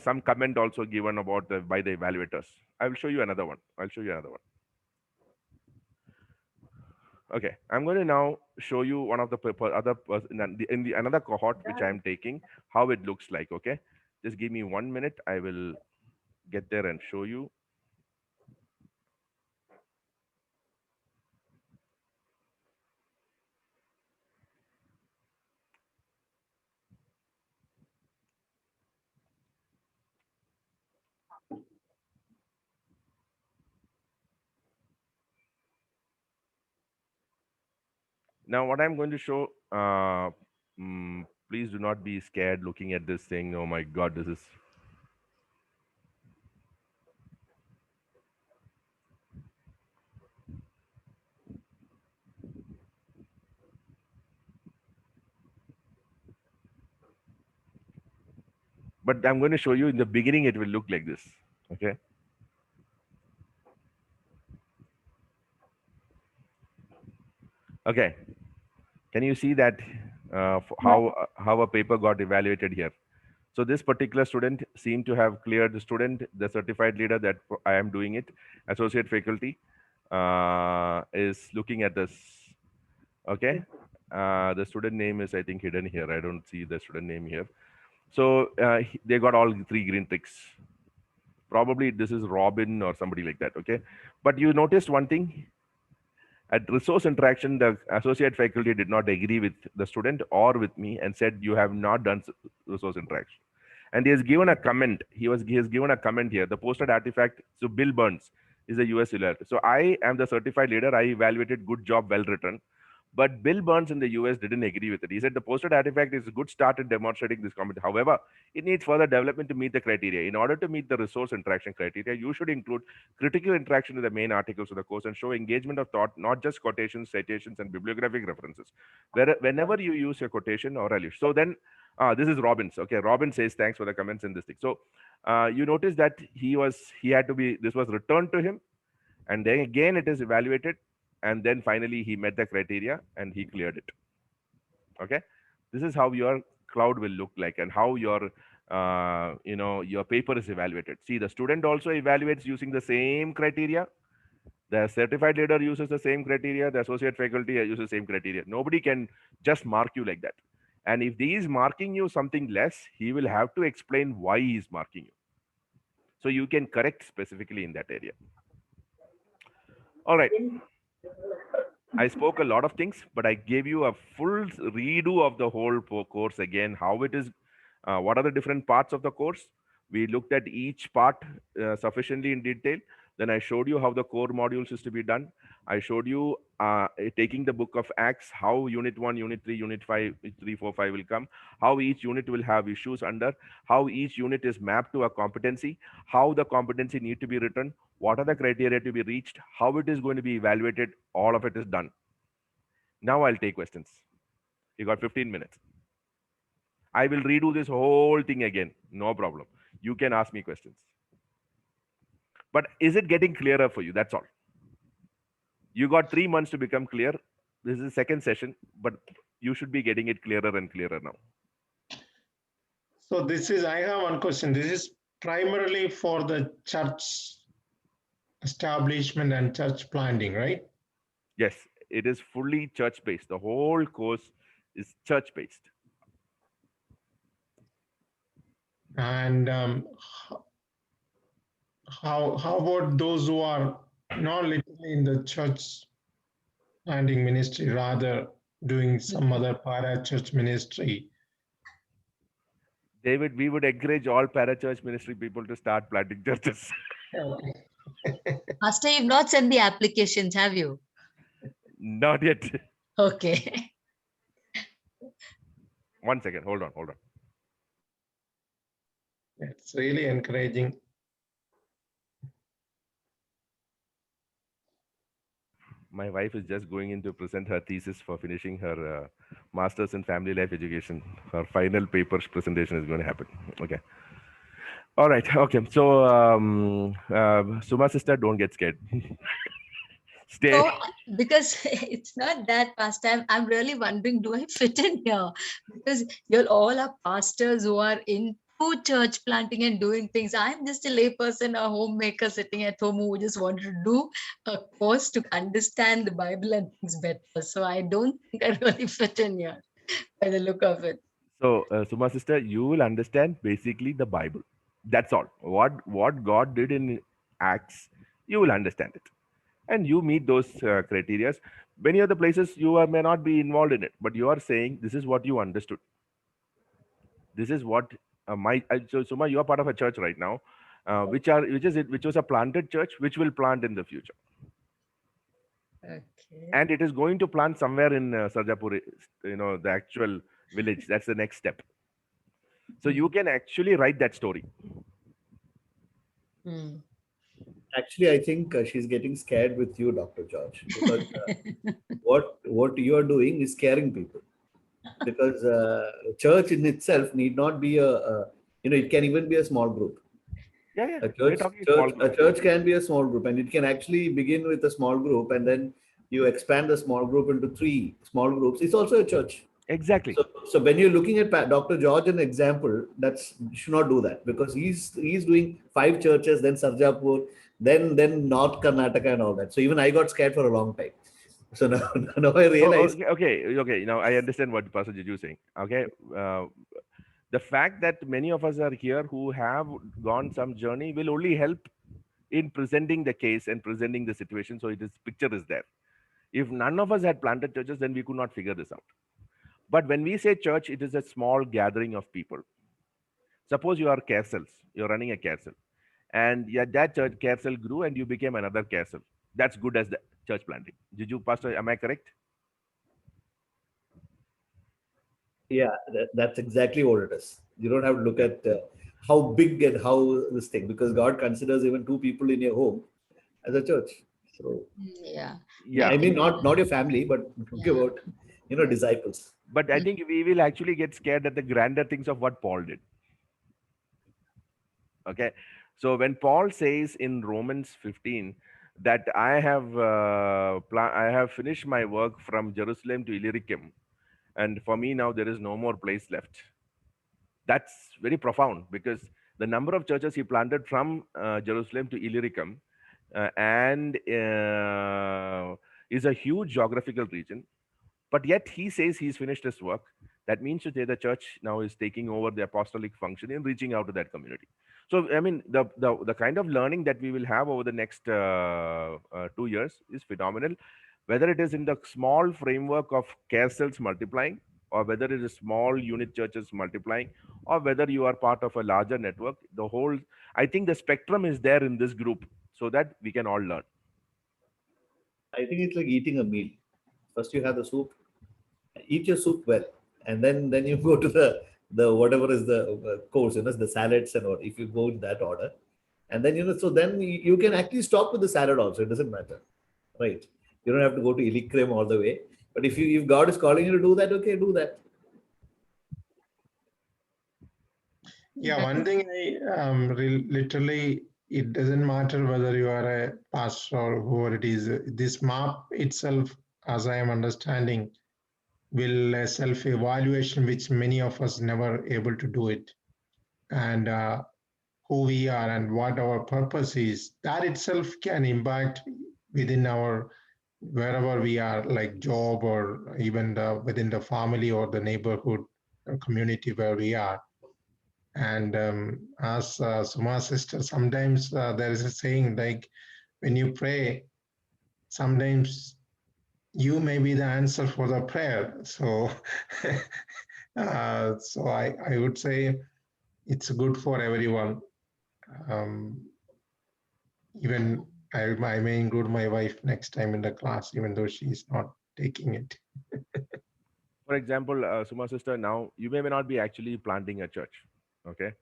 some comment also given about by the evaluators. I will show you another one. I'll show you another one. Okay, I'm going to now show you one of the in the another cohort which I'm taking, how it looks like. Okay, just give me 1 minute. I will get there and show you. Now, what I'm going to show, please do not be scared looking at this thing. Oh my God, this is. But I'm going to show you in the beginning, it will look like this. Okay. Okay. Can you see that how a paper got evaluated here? So this particular student seemed to have cleared the certified leader that I am doing it. Associate faculty is looking at this. Okay. The student name is, I think, hidden here. I don't see the student name here. So they got all 3 green ticks. Probably this is Robin or somebody like that. Okay. But you noticed one thing. At resource interaction, the associate faculty did not agree with the student or with me and said, you have not done resource interaction. And he has given a comment. He has given a comment here. The posted artifact, so Bill Burns is a US evaluator. So I am the certified leader. I evaluated good job, well written. But Bill Burns in the US didn't agree with it. He said the posted artifact is a good start in demonstrating this comment. However, it needs further development to meet the criteria. In order to meet the resource interaction criteria, you should include critical interaction in the main articles of the course and show engagement of thought, not just quotations, citations, and bibliographic references. Whenever you use a quotation or a list. So then, this is Robbins. Okay, Robin says thanks for the comments in this thing. So you notice that this was returned to him, and then again it is evaluated, and then finally he met the criteria and he cleared it. Okay, this is how your cloud will look like and how your your paper is evaluated. See, the student also evaluates using the same criteria. The certified leader uses the same criteria. The associate faculty uses the same criteria. Nobody can just mark you like that. And if he is marking you something less, he will have to explain why he is marking you. So you can correct specifically in that area. All right. I spoke a lot of things, but I gave you a full redo of the whole course again, how it is, what are the different parts of the course. We looked at each part sufficiently in detail. Then I showed you how the core modules is to be done. I showed you taking the book of Acts, how unit 1, unit 3, unit 5, 3, 4, 5 will come, how each unit will have issues under, how each unit is mapped to a competency, how the competency need to be written, what are the criteria to be reached, how it is going to be evaluated. All of it is done. Now I'll take questions. You got 15 minutes. I will redo this whole thing again. No problem. You can ask me questions. But is it getting clearer for you? That's all. You got 3 months to become clear. This is the second session, but you should be getting it clearer and clearer now. So I have one question. This is primarily for the church establishment and church planting, right? Yes, it is fully church-based. The whole course is church-based. And how about those who are not literally in the church planting ministry, rather doing some other para-church ministry? David, we would encourage all para-church ministry people to start planting churches. Master, you've not sent the applications, have you? Not yet. Okay. 1 second. Hold on. It's really encouraging. My wife is just going in to present her thesis for finishing her master's in family life education. Her final paper presentation is going to happen. Okay. All right. Okay. So, Suma sister, don't get scared. Stay. So, because it's not that past time, I'm really wondering, do I fit in here? Because you're all are pastors who are into church planting and doing things. I'm just a layperson, a homemaker sitting at home who just wanted to do a course to understand the Bible and things better. So I don't think I really fit in here by the look of it. So, Suma sister, you will understand basically the Bible. That's all. What God did in Acts, you will understand it, and you meet those criteria. Many other places you may not be involved in it, but you are saying this is what you understood. This is what so Suma, you are part of a church right now, which was a planted church, which will plant in the future, Okay. and it is going to plant somewhere in Sarjapur, the actual village. That's the next step. So you can actually write that story. Hmm. Actually, I think she's getting scared with you, Dr. George, because what you are doing is scaring people. Because church in itself need not be it can even be a small group. Yeah. A We're talking small group. church can be a small group, and it can actually begin with a small group, and then you expand the small group into 3 small groups. It's also a church. Exactly. So when you're looking at Dr. George an example, that's you should not do that, because he's doing 5 churches, then Sarjapur, then North Karnataka and all that. So even I got scared for a long time. So now I realize. Okay. Now I understand what Pastor Juju is saying. Okay. The fact that many of us are here who have gone some journey will only help in presenting the case and presenting the situation. So picture is there. If none of us had planted churches, then we could not figure this out. But when we say church, it is a small gathering of people. Suppose you are Carousels, you're running a carousel, and that church carousel grew and you became another carousel. That's good as the church planting. Juju, Pastor, am I correct? Yeah, that's exactly what it is. You don't have to look at how big and how this thing, because God considers even 2 people in your home as a church. So Yeah. Yeah. I mean, not your family, but talking Yeah. about disciples. But I think we will actually get scared at the grander things of what Paul did. Okay. So when Paul says in Romans 15 that I have finished my work from Jerusalem to Illyricum, and for me now there is no more place left. That's very profound, because the number of churches he planted from Jerusalem to Illyricum and is a huge geographical region. But yet he says he's finished his work. That means to say the church now is taking over the apostolic function in reaching out to that community. So I mean, the kind of learning that we will have over the next 2 years is phenomenal. Whether it is in the small framework of carousels multiplying, or whether it is small unit churches multiplying, or whether you are part of a larger network, I think the spectrum is there in this group, so that we can all learn. I think it's like eating a meal. First you have the soup, eat your soup well, and then you go to the whatever is the course, the salads and all. If you go in that order, and then so then you can actually stop with the salad also. It doesn't matter, right? You don't have to go to Illyricum all the way. But if God is calling you to do that, okay, do that. Yeah, one thing literally, it doesn't matter whether you are a pastor or whoever it is. This map itself, as I am understanding, will self-evaluation, which many of us never able to do it, and who we are and what our purpose is. That itself can impact within our wherever we are, like job or even within the family or the neighborhood or community where we are. And as Suma's sister, sometimes there is a saying like, when you pray, sometimes you may be the answer for the prayer. So, so I would say it's good for everyone. Even I may include my wife next time in the class, even though she's not taking it. For example, Suma sister, now you may not be actually planting a church, okay?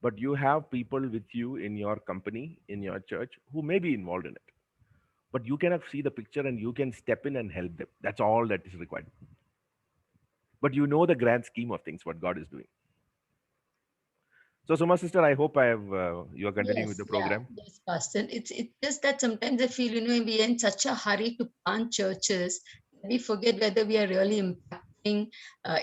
But you have people with you in your company, in your church, who may be involved in it. But you cannot see the picture and you can step in and help them. That's all that is required. But you know the grand scheme of things, what God is doing. So Suma sister, I hope I have you are continuing with Yes, the program. yeah, yes, Pastor. It's just that sometimes I feel, we are in such a hurry to plant churches, we forget whether we are really impacting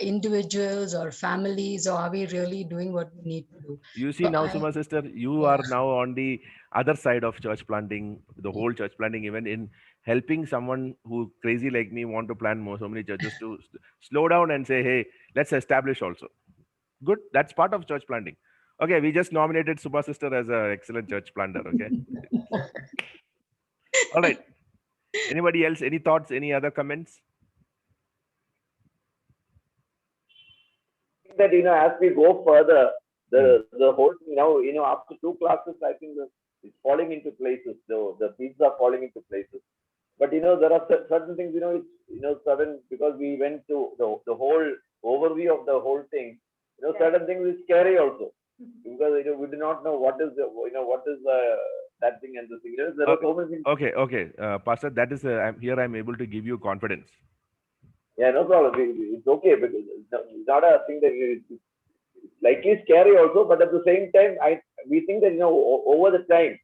individuals or families, or are we really doing what we need to do. You see So now, Suma sister, you yeah. are now on the other side of church planting, the whole church planting, even in helping someone who crazy like me want to plant so many churches to slow down and say, hey, let's establish also. Good, that's part of church planting. Okay, we just nominated Subha sister as an excellent church planter. Okay, all right. Anybody else? Any thoughts? Any other comments? That as we go further, the whole thing after 2 classes, I think it's falling into places. The pieces are falling into places. But there are certain things, it's certain, because we went to the whole overview of the whole thing. Certain things is scary also, because we do not know what is that thing and the thing. There are so many things. Okay, Pastor. That is here. I'm able to give you confidence. Yeah, no problem. It's okay, because it's not a thing that it's slightly scary also, but at the same time, we think that over the time,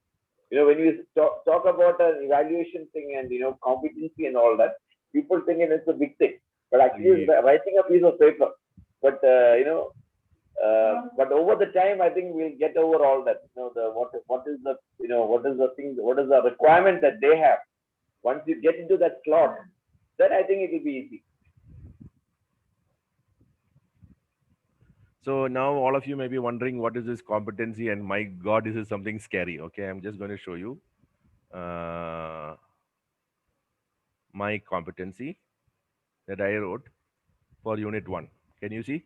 when you talk about an evaluation thing and competency and all that, people think it's a big thing, but actually it's writing a piece of paper. But but over the time, I think we'll get over all that. What is the thing? What is the requirement that they have? Once you get into that slot, then I think it will be easy. So now all of you may be wondering what is this competency, and my God, this is something scary. Okay, I'm just going to show you my competency that I wrote for Unit 1. Can you see?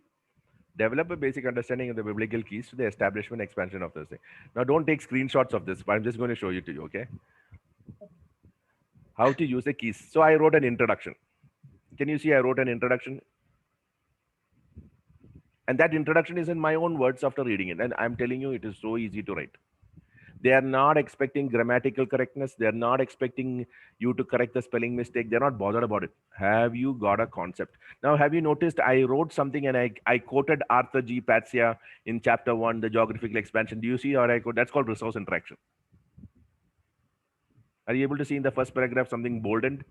Develop a basic understanding of the biblical keys to the establishment and expansion of this thing. Now, don't take screenshots of this, but I'm just going to show you to you, okay? How to use the keys. So I wrote an introduction. Can you see I wrote an introduction? And that introduction is in my own words after reading it. And I'm telling you, it is so easy to write. They are not expecting grammatical correctness. They're not expecting you to correct the spelling mistake. They're not bothered about it. Have you got a concept? Now, have you noticed I wrote something and I quoted Arthur G. Patsia in chapter 1, the geographical expansion. Do you see how I quote? That's called resource interaction. Are you able to see in the first paragraph something boldened?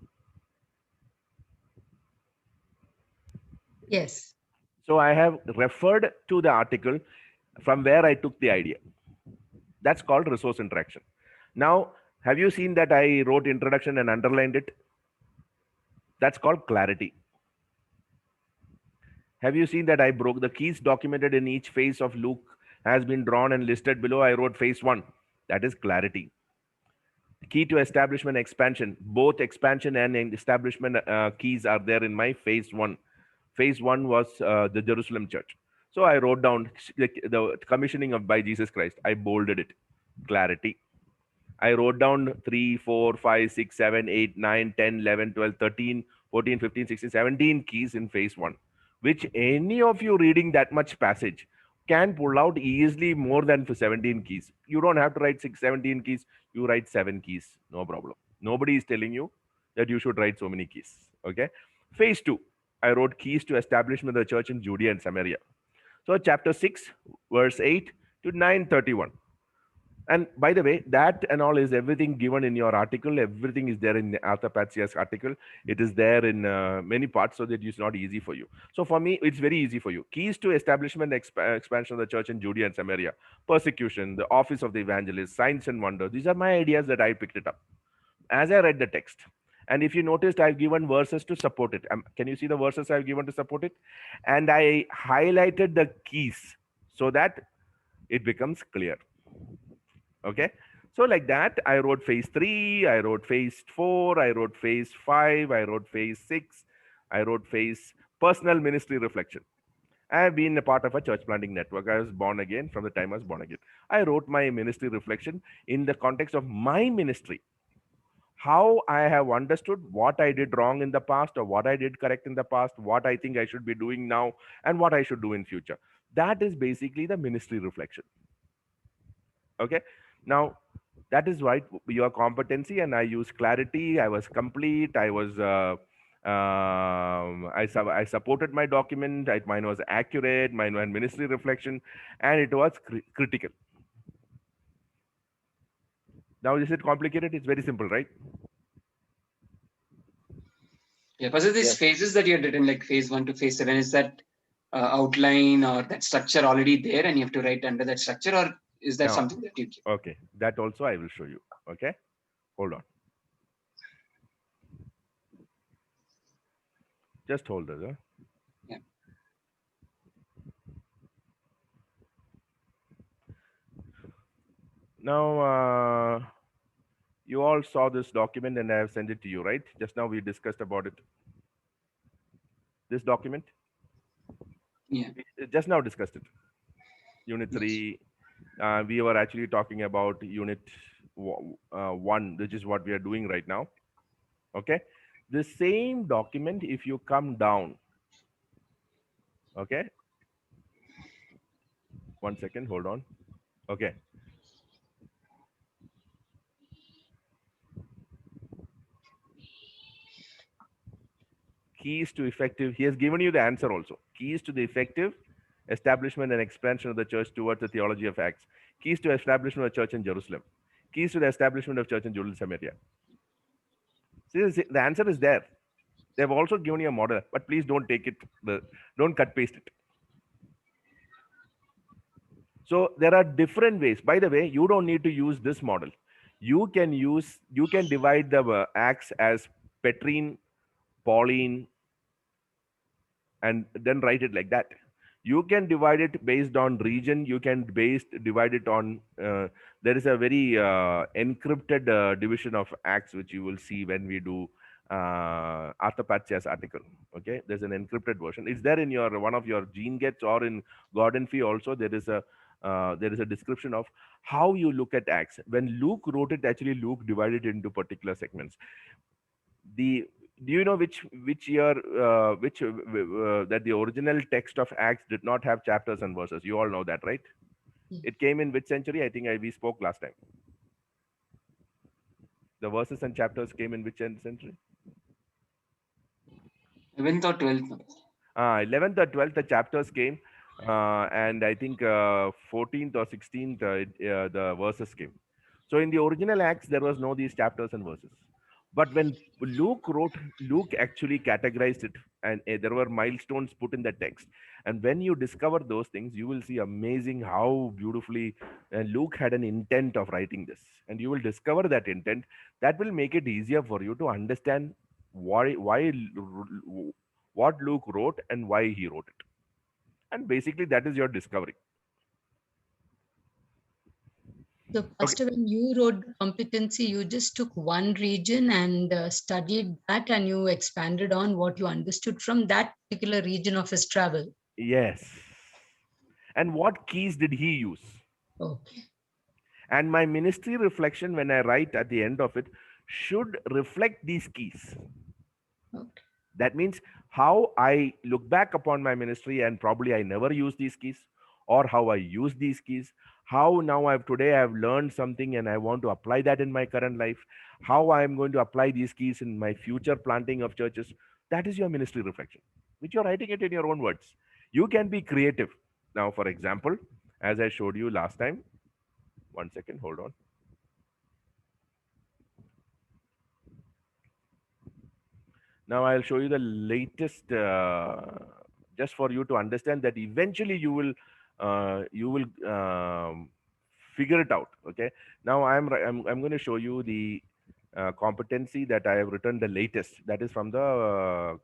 Yes. So I have referred to the article from where I took the idea. That's called resource interaction. Now, have you seen that I wrote introduction and underlined it? That's called clarity. Have you seen that I broke the keys documented in each phase of Luke has been drawn and listed below? I wrote phase 1. That is clarity. Key to establishment expansion. Both expansion and establishment keys are there in my phase 1. Phase 1 was the Jerusalem church. So I wrote down the commissioning by Jesus Christ. I bolded it. Clarity. I wrote down 3, 4, 5, 6, 7, 8, 9, 10, 11, 12, 13, 14, 15, 16, 17 keys in phase 1, which any of you reading that much passage can pull out easily more than 17 keys. You don't have to write 17 keys. You write 7 keys. No problem. Nobody is telling you that you should write so many keys. Okay. Phase 2, I wrote keys to establishment of the church in Judea and Samaria. So chapter 6, verse 8 to 9:31. And by the way, that and all is everything given in your article. Everything is there in Arthur Patsia's article. It is there in many parts, so that it's not easy for you. So for me, it's very easy for you. Keys to establishment and expansion of the church in Judea and Samaria. Persecution, the office of the evangelist, signs and wonders. These are my ideas that I picked it up as I read the text. And if you noticed, I've given verses to support it. Can you see the verses I've given to support it? And I highlighted the keys so that it becomes clear. Okay. So like that, I wrote phase 3, I wrote phase 4, I wrote phase 5, I wrote phase 6, I wrote phase personal ministry reflection. I have been a part of a church planting network. I was born again from the time I was born again. I wrote my ministry reflection in the context of my ministry. How I have understood what I did wrong in the past, or what I did correct in the past, what I think I should be doing now, and what I should do in future. That is basically the ministry reflection. Okay. Now, that is right, your competency, and I use clarity. I was complete. I was I supported my document. Mine was accurate. Mine was ministry reflection, and it was critical. Now, is it complicated? It's very simple, right? Yeah, because of these Yes. phases that you had written, like phase 1 to phase 7, is that outline or that structure already there, and you have to write under that structure, or is that No. something that you give? Okay, that also I will show you. Okay, hold on. Just hold it. Huh? Yeah. Now, you all saw this document and I have sent it to you, right? Just now we discussed about it. This document? Yeah. We just now discussed it. Unit Yes. 3. We were actually talking about Unit 1, which is what we are doing right now. Okay. The same document, if you come down, okay. 1 second, hold on. Okay. Keys to effective, he has given you the answer also. Keys to the effective establishment and expansion of the church towards the theology of Acts. Keys to establishment of church in Jerusalem. Keys to the establishment of church in Judea Samaria. See, the answer is there. They've also given you a model, but please don't take it, don't cut paste it. So there are different ways. By the way, you don't need to use this model. You can divide the Acts as Petrine, Pauline, and then write it like that. You can divide it based on region. You can divide it on. There is a very encrypted division of Acts, which you will see when we do Arthur Patsia's article. Okay, there's an encrypted version. It's there in your one of your gene gets or in Gordon Fee also. There is a description of how you look at Acts. When Luke wrote it, actually Luke divided it into particular segments. Do you know which year that the original text of Acts did not have chapters and verses? You all know that, right? Yeah. It came in which century? I think we spoke last time. The verses and chapters came in which century? 11th or 12th. 11th or 12th, the chapters came, and I think 14th or 16th, the verses came. So in the original Acts, there was no these chapters and verses. But when Luke wrote, Luke actually categorized it, and there were milestones put in the text. And when you discover those things, you will see amazing how beautifully Luke had an intent of writing this. And you will discover that intent. That will make it easier for you to understand why what Luke wrote and why he wrote it. And basically, that is your discovery. So, Pastor, when you wrote competency, you just took one region and studied that, and you expanded on what you understood from that particular region of his travel. Yes. And what keys did he use? Okay. And my ministry reflection, when I write at the end of it, should reflect these keys. Okay. That means how I look back upon my ministry and probably I never use these keys, or how I use these keys, how now I've learned something and I want to apply that in my current life, how I am going to apply these keys in my future planting of churches. That is your ministry reflection, which you're writing it in your own words. You can be creative. Now, for example, as I showed you last time, 1 second, hold on. Now I'll show you the latest, just for you to understand that eventually you will figure it out. Okay. Now I'm going to show you the competency that I have written the latest. That is from the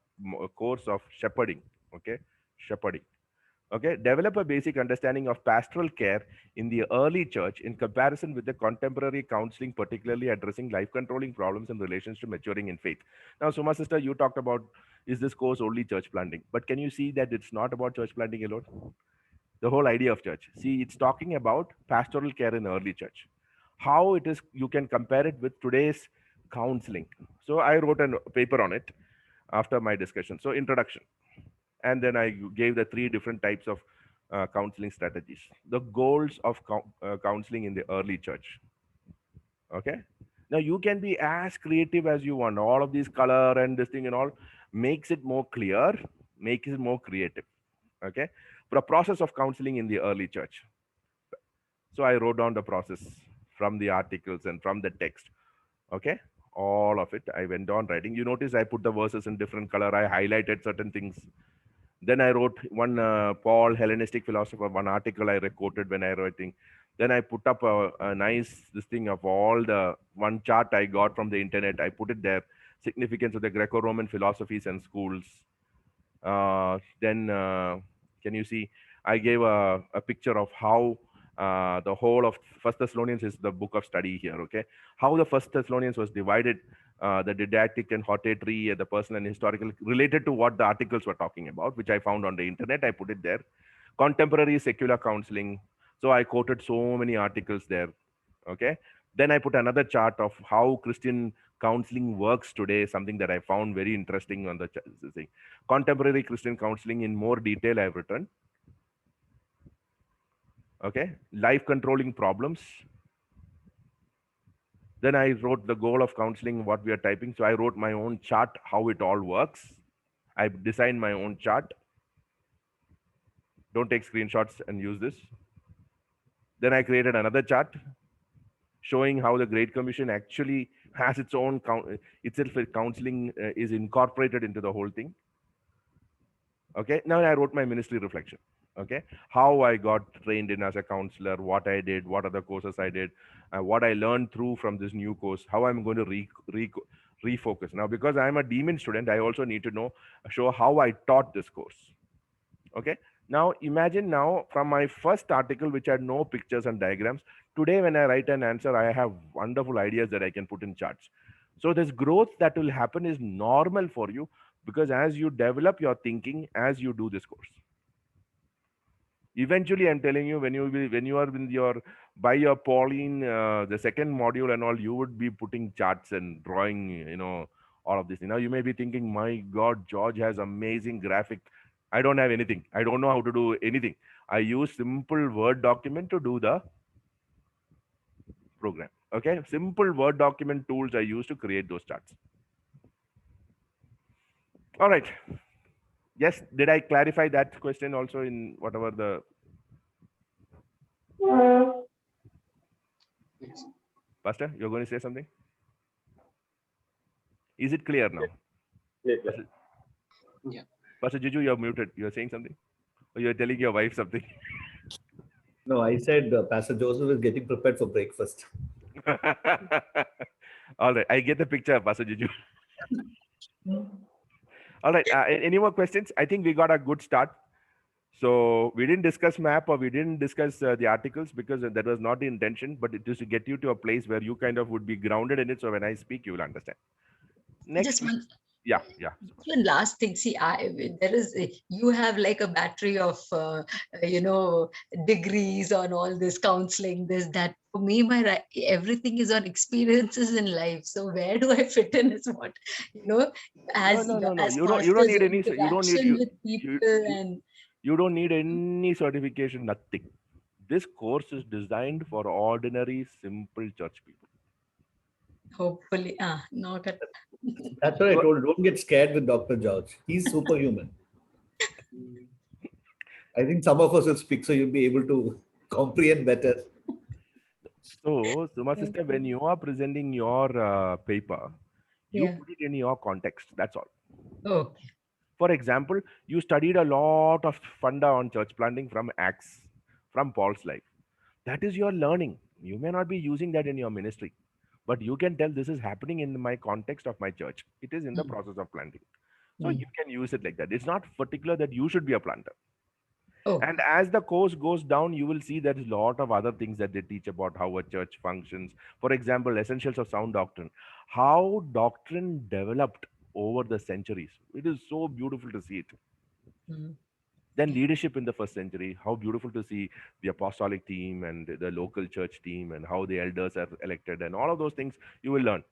course of shepherding. Okay, shepherding. Okay, develop a basic understanding of pastoral care in the early church in comparison with the contemporary counseling, particularly addressing life controlling problems in relation to maturing in faith. Now, Suma sister, you talked about, is this course only church planting? But can you see that it's not about church planting alone? The whole idea of church. See, it's talking about pastoral care in early church. How it is, you can compare it with today's counseling. So I wrote a paper on it after my discussion. So introduction. And then I gave the 3 different types of counseling strategies. The goals of counseling in the early church. Okay. Now you can be as creative as you want. All of these color and this thing and all. makes it more clear, makes it more creative. Okay, the process of counseling in the early church. So I wrote down the process from the articles and from the text. Okay, all of it I went on writing. You notice I put the verses in different color, I highlighted certain things. Then I wrote one Paul, Hellenistic philosopher, one article I quoted when I writing. Then I put up a nice this thing of all the one chart I got from the internet. I put it there, significance of the Greco-Roman philosophies and schools. Then can you see? I gave a picture of how the whole of First Thessalonians is the book of study here. Okay, how the First Thessalonians was divided, the didactic and hortatory, the personal and historical, related to what the articles were talking about, which I found on the internet. I put it there. Contemporary secular counseling. So I quoted so many articles there. Okay. Then I put another chart of how Christian counseling works today, something that I found very interesting on the thing. Contemporary Christian counseling in more detail I've written. Okay. Life controlling problems. Then I wrote the goal of counseling, what we are typing. So I wrote my own chart, how it all works. I designed my own chart. Don't take screenshots and use this. Then I created another chart showing how the Great Commission actually has its own itself. Counseling is incorporated into the whole thing. Okay. Now I wrote my ministry reflection. Okay. How I got trained in as a counselor, what I did, what are the courses I did, what I learned through from this new course, how I'm going to refocus. Now, because I'm a demon student, I also need to show how I taught this course. Okay. Now imagine now from my first article, which had no pictures and diagrams, today when I write an answer, I have wonderful ideas that I can put in charts. So this growth that will happen is normal for you, because as you develop your thinking, as you do this course, eventually I'm telling you, when you are in your by your Pauline, the second module and all, you would be putting charts and drawing, all of this. Now you may be thinking, my God, George has amazing graphic. I don't have anything. I don't know how to do anything. I use simple Word document to do the program. Okay, simple Word document tools I use to create those charts. All right. Yes, did I clarify that question also in whatever the... Yes. Pastor, you're going to say something? Is it clear now? Yes, Yeah. Pastor Juju, you're muted. You're saying something? Or you're telling your wife something? No, I said Pastor Joseph is getting prepared for breakfast. All right. I get the picture, Pastor Juju. All right. Any more questions? I think we got a good start. So we didn't discuss map, or we didn't discuss the articles, because that was not the intention, but it is to get you to a place where you kind of would be grounded in it. So when I speak, you will understand. Next. Just one. Yeah. One last thing. See, you have like a battery of degrees on all this counseling, this, that. For me, everything is on experiences in life. So where do I fit in? Is what as No. as You don't need any. interaction with people and. You don't need any certification. Nothing. This course is designed for ordinary, simple church people. Hopefully, not at. That's what I told. Don't get scared with Dr. George. He's superhuman. I think some of us will speak, so you'll be able to comprehend better. So, Suma sister, when you are presenting your paper, you put it in your context. That's all. Oh. For example, you studied a lot of funda on church planting from Acts, from Paul's life. That is your learning. You may not be using that in your ministry, but you can tell this is happening in my context of my church. It is in the process of planting. So you can use it like that. It's not particular that you should be a planter. Oh. And as the course goes down, you will see there's a lot of other things that they teach about how a church functions. For example, essentials of sound doctrine, how doctrine developed over the centuries. It is so beautiful to see it. Then leadership in the first century, how beautiful to see the apostolic team and the local church team, and how the elders are elected, and all of those things you will learn.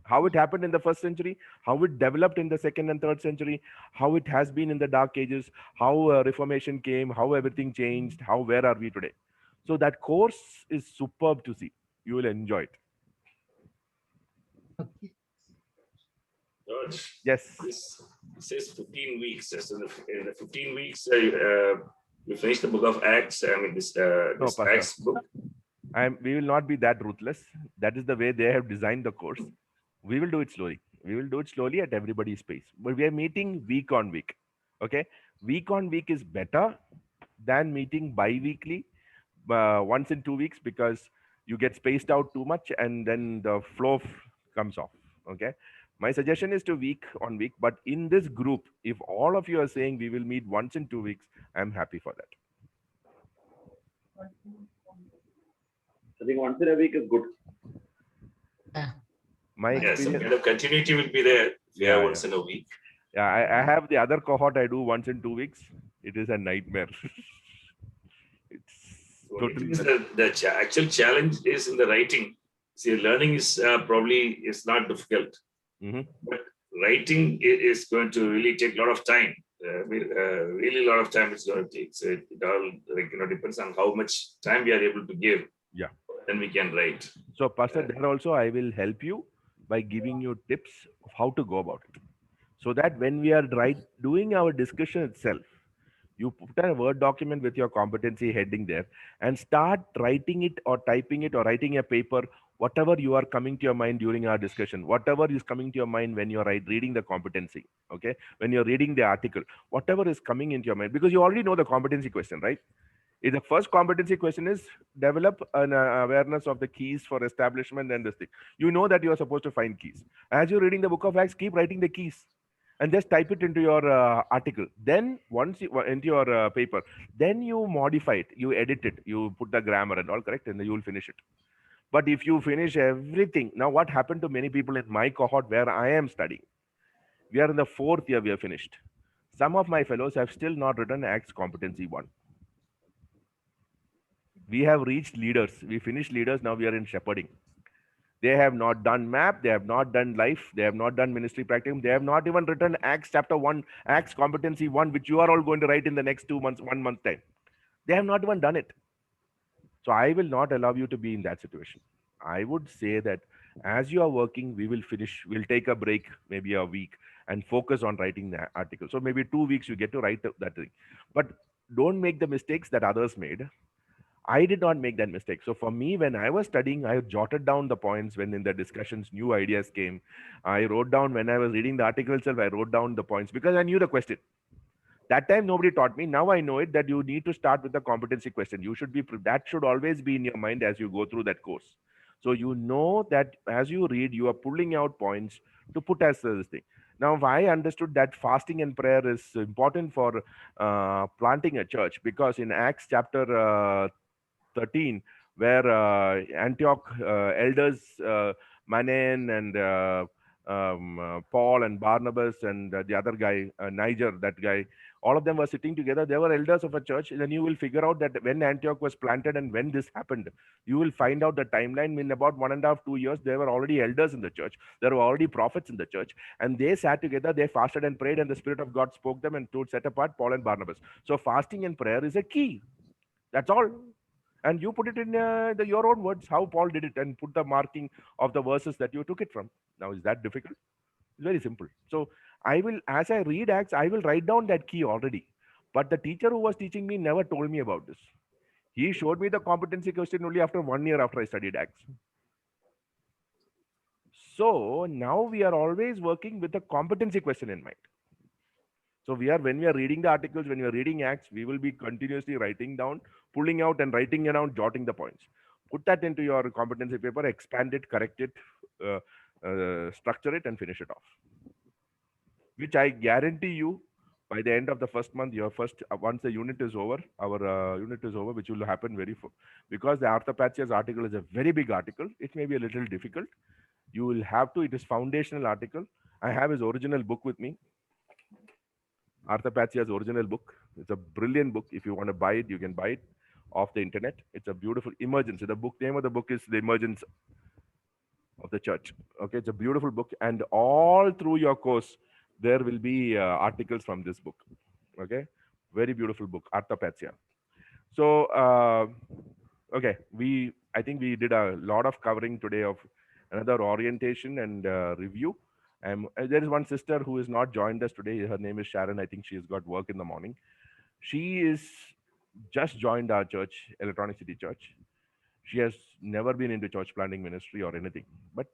How it happened in the first century, how it developed in the second and third century, how it has been in the dark ages, how Reformation came, how everything changed, where are we today. So that course is superb to see. You will enjoy it. Okay. George, Yes. says 15 weeks. So in the 15 weeks, you finish the book of Acts. I mean, this No, Pastor. Acts book. We will not be that ruthless. That is the way they have designed the course. We will do it slowly. We will do it slowly at everybody's pace. But we are meeting week on week. Okay, week on week is better than meeting bi-weekly once in 2 weeks, because you get spaced out too much and then the flow comes off. Okay, my suggestion is to week on week. But in this group, if all of you are saying we will meet once in 2 weeks, I'm happy for that. I think once in a week is good. My Yeah, some experience, kind of continuity will be there. Yeah, once in a week. yeah, I have the other cohort I do once in 2 weeks. It is a nightmare. It's totally The actual challenge is in the writing. See, learning is probably is not difficult, but writing is going to really take a lot of time. Really, a lot of time it's going to take. So it all depends on how much time we are able to give. Yeah, then we can write. So, Pastor, there also I will help you by giving you tips of how to go about it, so that when we are doing our discussion itself, you put a Word document with your competency heading there and start writing it or typing it or writing a paper, whatever you are coming to your mind during our discussion, whatever is coming to your mind when you're reading the competency, okay? When you're reading the article, whatever is coming into your mind, because you already know the competency question, right? The first competency question is develop an awareness of the keys for establishment and this thing. You know that you are supposed to find keys. As you're reading the book of Acts, keep writing the keys and just type it into your article. Then once you into your paper, then you modify it, you edit it, you put the grammar and all correct, and you will finish it. But if you finish everything, now what happened to many people in my cohort where I am studying? We are in the 4th year, we are finished. Some of my fellows have still not written Acts Competency 1. We have reached leaders. We finished leaders. Now we are in shepherding. They have not done map. They have not done life. They have not done ministry practicum. They have not even written Acts chapter 1, Acts Competency 1, which you are all going to write in the next 2 months, 1 month time. They have not even done it. So I will not allow you to be in that situation. I would say that as you are working, we will finish. We'll take a break, maybe a week, and focus on writing the article. So maybe 2 weeks you get to write that thing. But don't make the mistakes that others made. I did not make that mistake. So for me, when I was studying, I jotted down the points when in the discussions, new ideas came. I wrote down when I was reading the article itself, I wrote down the points because I knew the question. That time, nobody taught me. Now I know it that you need to start with the competency question. You should be, that should always be in your mind as you go through that course. So you know that as you read, you are pulling out points to put as this thing. Now, I understood that fasting and prayer is important for planting a church, because in Acts chapter 13, where Antioch elders, Manan and Paul and Barnabas and the other guy, Niger, that guy, all of them were sitting together. They were elders of a church. Then you will figure out that when Antioch was planted and when this happened, you will find out the timeline. In about 1.5 to 2 years, there were already elders in the church. There were already prophets in the church, and they sat together. They fasted and prayed, and the Spirit of God spoke them and told, set apart Paul and Barnabas. So fasting and prayer is a key. That's all. And you put it in your own words, how Paul did it, and put the marking of the verses that you took it from. Now, is that difficult? It's very simple. So I will, as I read Acts, I will write down that key already. But the teacher who was teaching me never told me about this. He showed me the competency question only after 1 year after I studied Acts. So now we are always working with the competency question in mind. So when we are reading the articles, when we are reading Acts, we will be continuously writing down, pulling out and writing around, jotting the points. Put that into your competency paper, expand it, correct it, structure it, and finish it off. Which I guarantee you, by the end of the first month, once the unit is over, our unit is over, which will happen because the Arthopatsia's article is a very big article. It may be a little difficult. You will have to, it is foundational article. I have his original book with me. Arthopatsia's original book. It's a brilliant book. If you want to buy it, you can buy it off the internet. It's a beautiful emergence. The name of the book is The Emergence of the Church. Okay, it's a beautiful book, and all through your course, there will be articles from this book. Okay, very beautiful book, Arthopatsia. So, okay, I think we did a lot of covering today of another orientation and review. There is one sister who is not joined us today. Her name is Sharon. I think she has got work in the morning. She is just joined our church, Electronic City Church. She has never been into church planting ministry or anything. But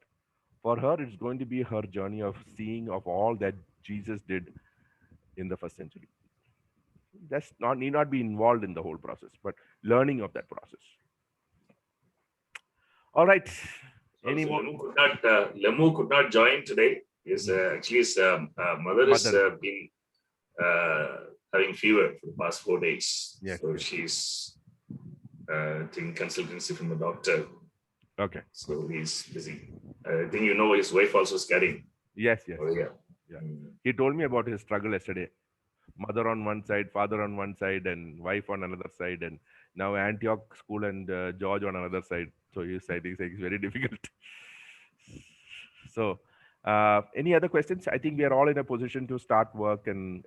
for her, it's going to be her journey of seeing of all that Jesus did in the first century. That's not need not be involved in the whole process, but learning of that process. All right. Any more? Lemu could not join today. Actually, his mother is been having fever for the past 4 days. Yes. So she's taking consultancy from the doctor. Okay. So he's busy. I think you know his wife also is carrying. Yes. Oh, yeah. He told me about his struggle yesterday. Mother on one side, father on one side, and wife on another side, and now Antioch school and George on another side. So he's saying it's very difficult. So, any other questions? I think we are all in a position to start work, and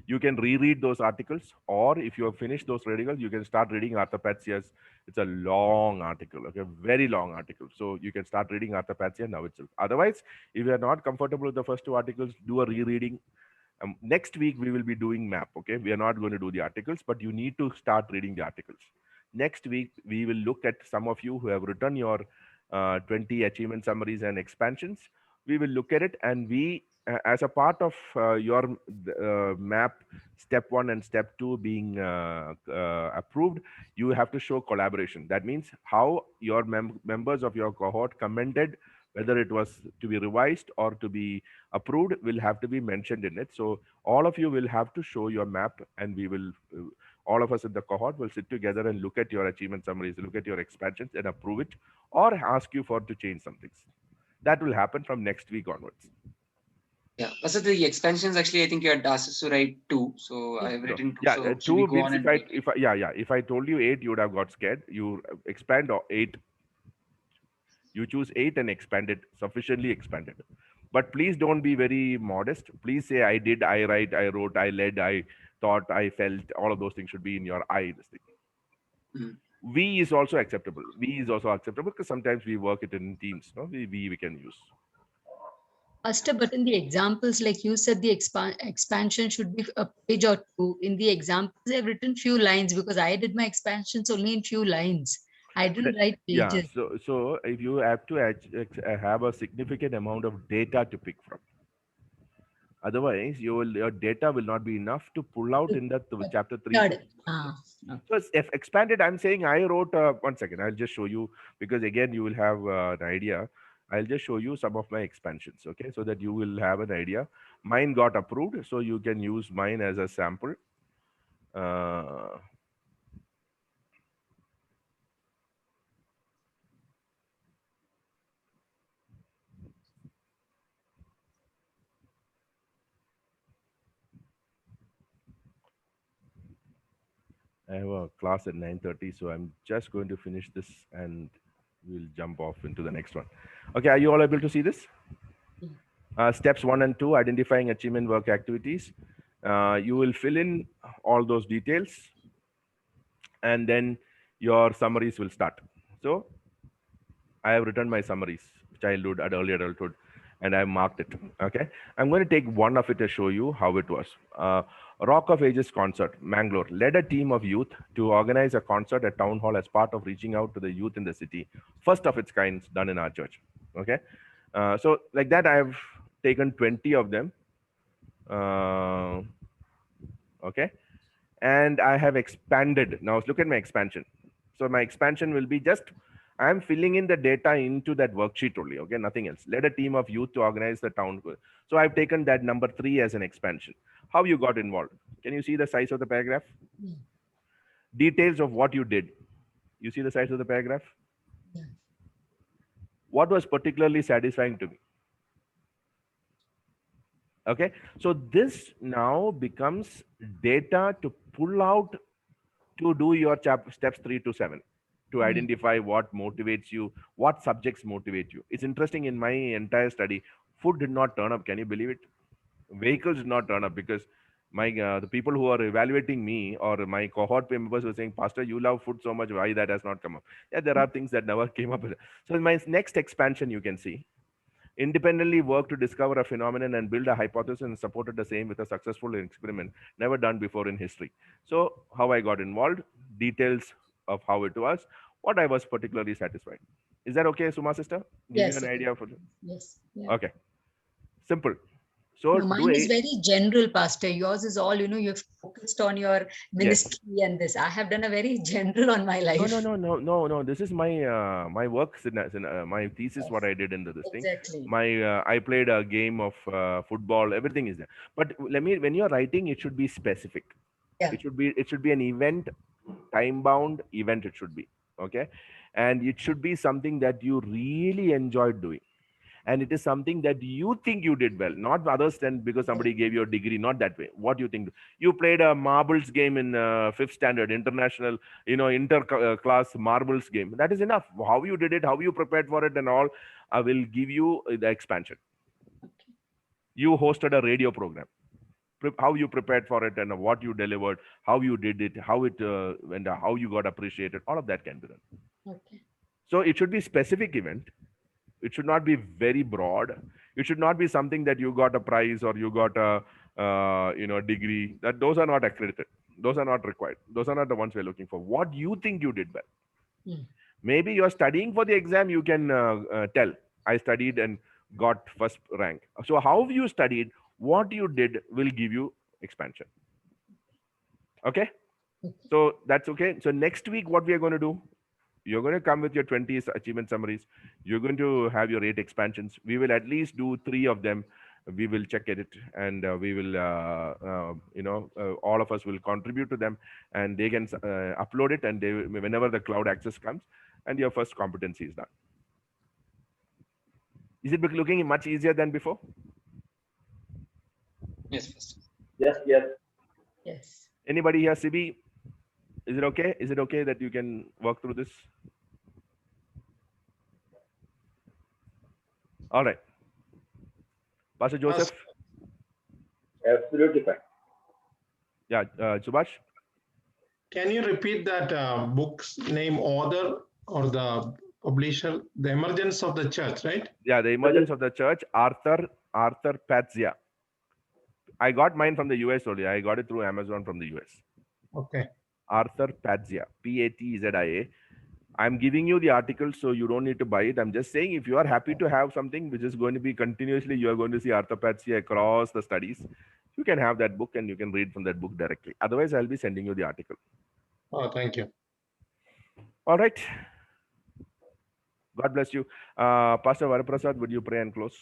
you can reread those articles, or if you have finished those articles, you can start reading Arthapatsias. It's a long article, okay, very long article. So you can start reading Arthapatsia now itself. Otherwise, if you are not comfortable with the first two articles, do a rereading. Next week we will be doing map. Okay, we are not going to do the articles, but you need to start reading the articles. Next week we will look at some of you who have written your 20 achievement summaries and expansions. We will look at it, and we as a part of your map step 1 and step 2 being approved, you have to show collaboration. That means how your members of your cohort commented, whether it was to be revised or to be approved, will have to be mentioned in it. So all of you will have to show your map, and we will all of us in the cohort will sit together and look at your achievement summaries, look at your expansions and approve it, or ask you for to change some things. That will happen from next week onwards. Yeah, so the expansions, actually, I think you had asked us to write 2, so I've written 2. Yeah, so 2 means if I told you 8, you would have got scared. You expand 8. You choose 8 and expand it, sufficiently expanded. But please don't be very modest. Please say I did, I write, I wrote, I led, I thought, I felt. All of those things should be in your I. This thing. We is also acceptable. We is also acceptable because sometimes we work it in teams. No, we can use. Pastor, but in the examples, like you said, the expansion should be a page or 2. In the examples, I've written few lines because I did my expansions only in few lines. I didn't write pages. Yeah, so if you have to have a significant amount of data to pick from. Otherwise, your data will not be enough to pull out in that chapter 3. So if expanded, I'm saying I wrote, 1 second, I'll just show you, because again, you will have an idea. I'll just show you some of my expansions, okay, so that you will have an idea. Mine got approved, so you can use mine as a sample. I have a class at 9:30, so I'm just going to finish this and we'll jump off into the next one. Okay, are you all able to see this? Steps 1 and 2, identifying achievement work activities. You will fill in all those details, and then your summaries will start. So I have written my summaries, childhood, early adulthood, and I marked it. Okay, I'm going to take one of it to show you how it was. Rock of Ages concert, Mangalore, led a team of youth to organize a concert at Town Hall as part of reaching out to the youth in the city. First of its kind done in our church. Okay, so like that, I have taken 20 of them. Okay, and I have expanded. Now look at my expansion. So my expansion will be just, I'm filling in the data into that worksheet only, okay, nothing else. Led a team of youth to organize the town. So I've taken that number 3 as an expansion. How you got involved? Can you see the size of the paragraph? Details of what you did. You see the size of the paragraph? What was particularly satisfying to me? Okay, so this now becomes data to pull out to do your steps 3 to 7. To identify what motivates you, what subjects motivate you. It's interesting, in my entire study, food did not turn up. Can you believe it? Vehicles did not turn up because my the people who are evaluating me or my cohort members were saying, Pastor, you love food so much, why that has not come up? Yeah, there are things that never came up. So in my next expansion, you can see, independently work to discover a phenomenon and build a hypothesis and supported the same with a successful experiment never done before in history. So how I got involved, details of how it was, what I was particularly satisfied. Is that okay, Suma sister? Give you Yes. an idea for Yes. Yeah. okay. Simple. So No, mine is very general, Pastor. Yours is all, you've focused on your ministry and this. I have done a very general on my life. No. This is my my work, my thesis. What I did into this thing. Exactly. My I played a game of football. Everything is there. But when you're writing, it should be specific. Yeah. It should be an event, time bound event. It should be okay, and it should be something that you really enjoyed doing. And it is something that you think you did well, not others than because somebody gave you a degree, not that way. What you think? You played a marbles game in 5th standard, international, inter-class marbles game. That is enough. How you did it, how you prepared for it and all, I will give you the expansion. You hosted a radio program. How you prepared for it and what you delivered, how you did it, how it and how you got appreciated, all of that can be done. Okay. So it should be specific event. It should not be very broad. It should not be something that you got a prize or you got a degree. That those are not accredited. Those are not required. Those are not the ones we're looking for. What you think you did well. Maybe you're studying for the exam. You can tell I studied and got first rank. So how you studied, what you did will give you expansion. Okay. So that's okay. So next week, what we are going to do? You're going to come with your 20 achievement summaries. You're going to have your 8 expansions. We will at least do 3 of them. We will check it and we will, all of us will contribute to them and they can upload it and whenever the cloud access comes and your first competency is done. Is it looking much easier than before? Yes. Yes. Anybody here, Sibi? Is it okay? Is it okay that you can work through this? All right. Pastor Joseph? Absolutely fine. Yeah, Subhash? Can you repeat that book's name, author or the publisher? The Emergence of the Church, right? Yeah, The Emergence of the Church, Arthur Pazia. I got mine from the US only. I got it through Amazon from the US. Okay. Arthur Pazia, P-A-T-Z-I-A. I'm giving you the article, so you don't need to buy it. I'm just saying, if you are happy to have something which is going to be continuously, you are going to see Arthur Pazia across the studies. You can have that book and you can read from that book directly. Otherwise, I'll be sending you the article. Oh, thank you. All right. God bless you. Pastor Varaprasad, would you pray and close?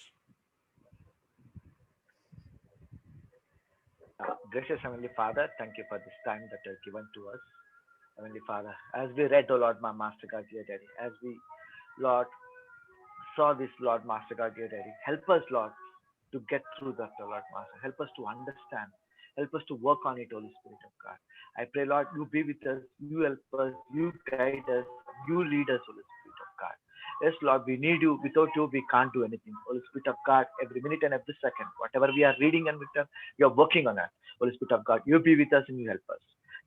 Gracious Heavenly Father, thank you for this time that you have given to us. Heavenly Father, as we read, O Lord, my Master God, dear Daddy, as we, Lord, saw this, Lord, Master God, dear Daddy, help us, Lord, to get through that, O Lord, Master. Help us to understand. Help us to work on it, Holy Spirit of God. I pray, Lord, you be with us, you help us, you guide us, you lead us, Holy Spirit of God. Yes, Lord, we need you. Without you, we can't do anything. Holy Spirit of God, every minute and every second, whatever we are reading and we are working on that. Holy Spirit of God, you be with us and you help us.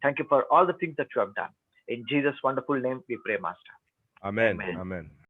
Thank you for all the things that you have done. In Jesus' wonderful name, we pray, Master. Amen. Amen.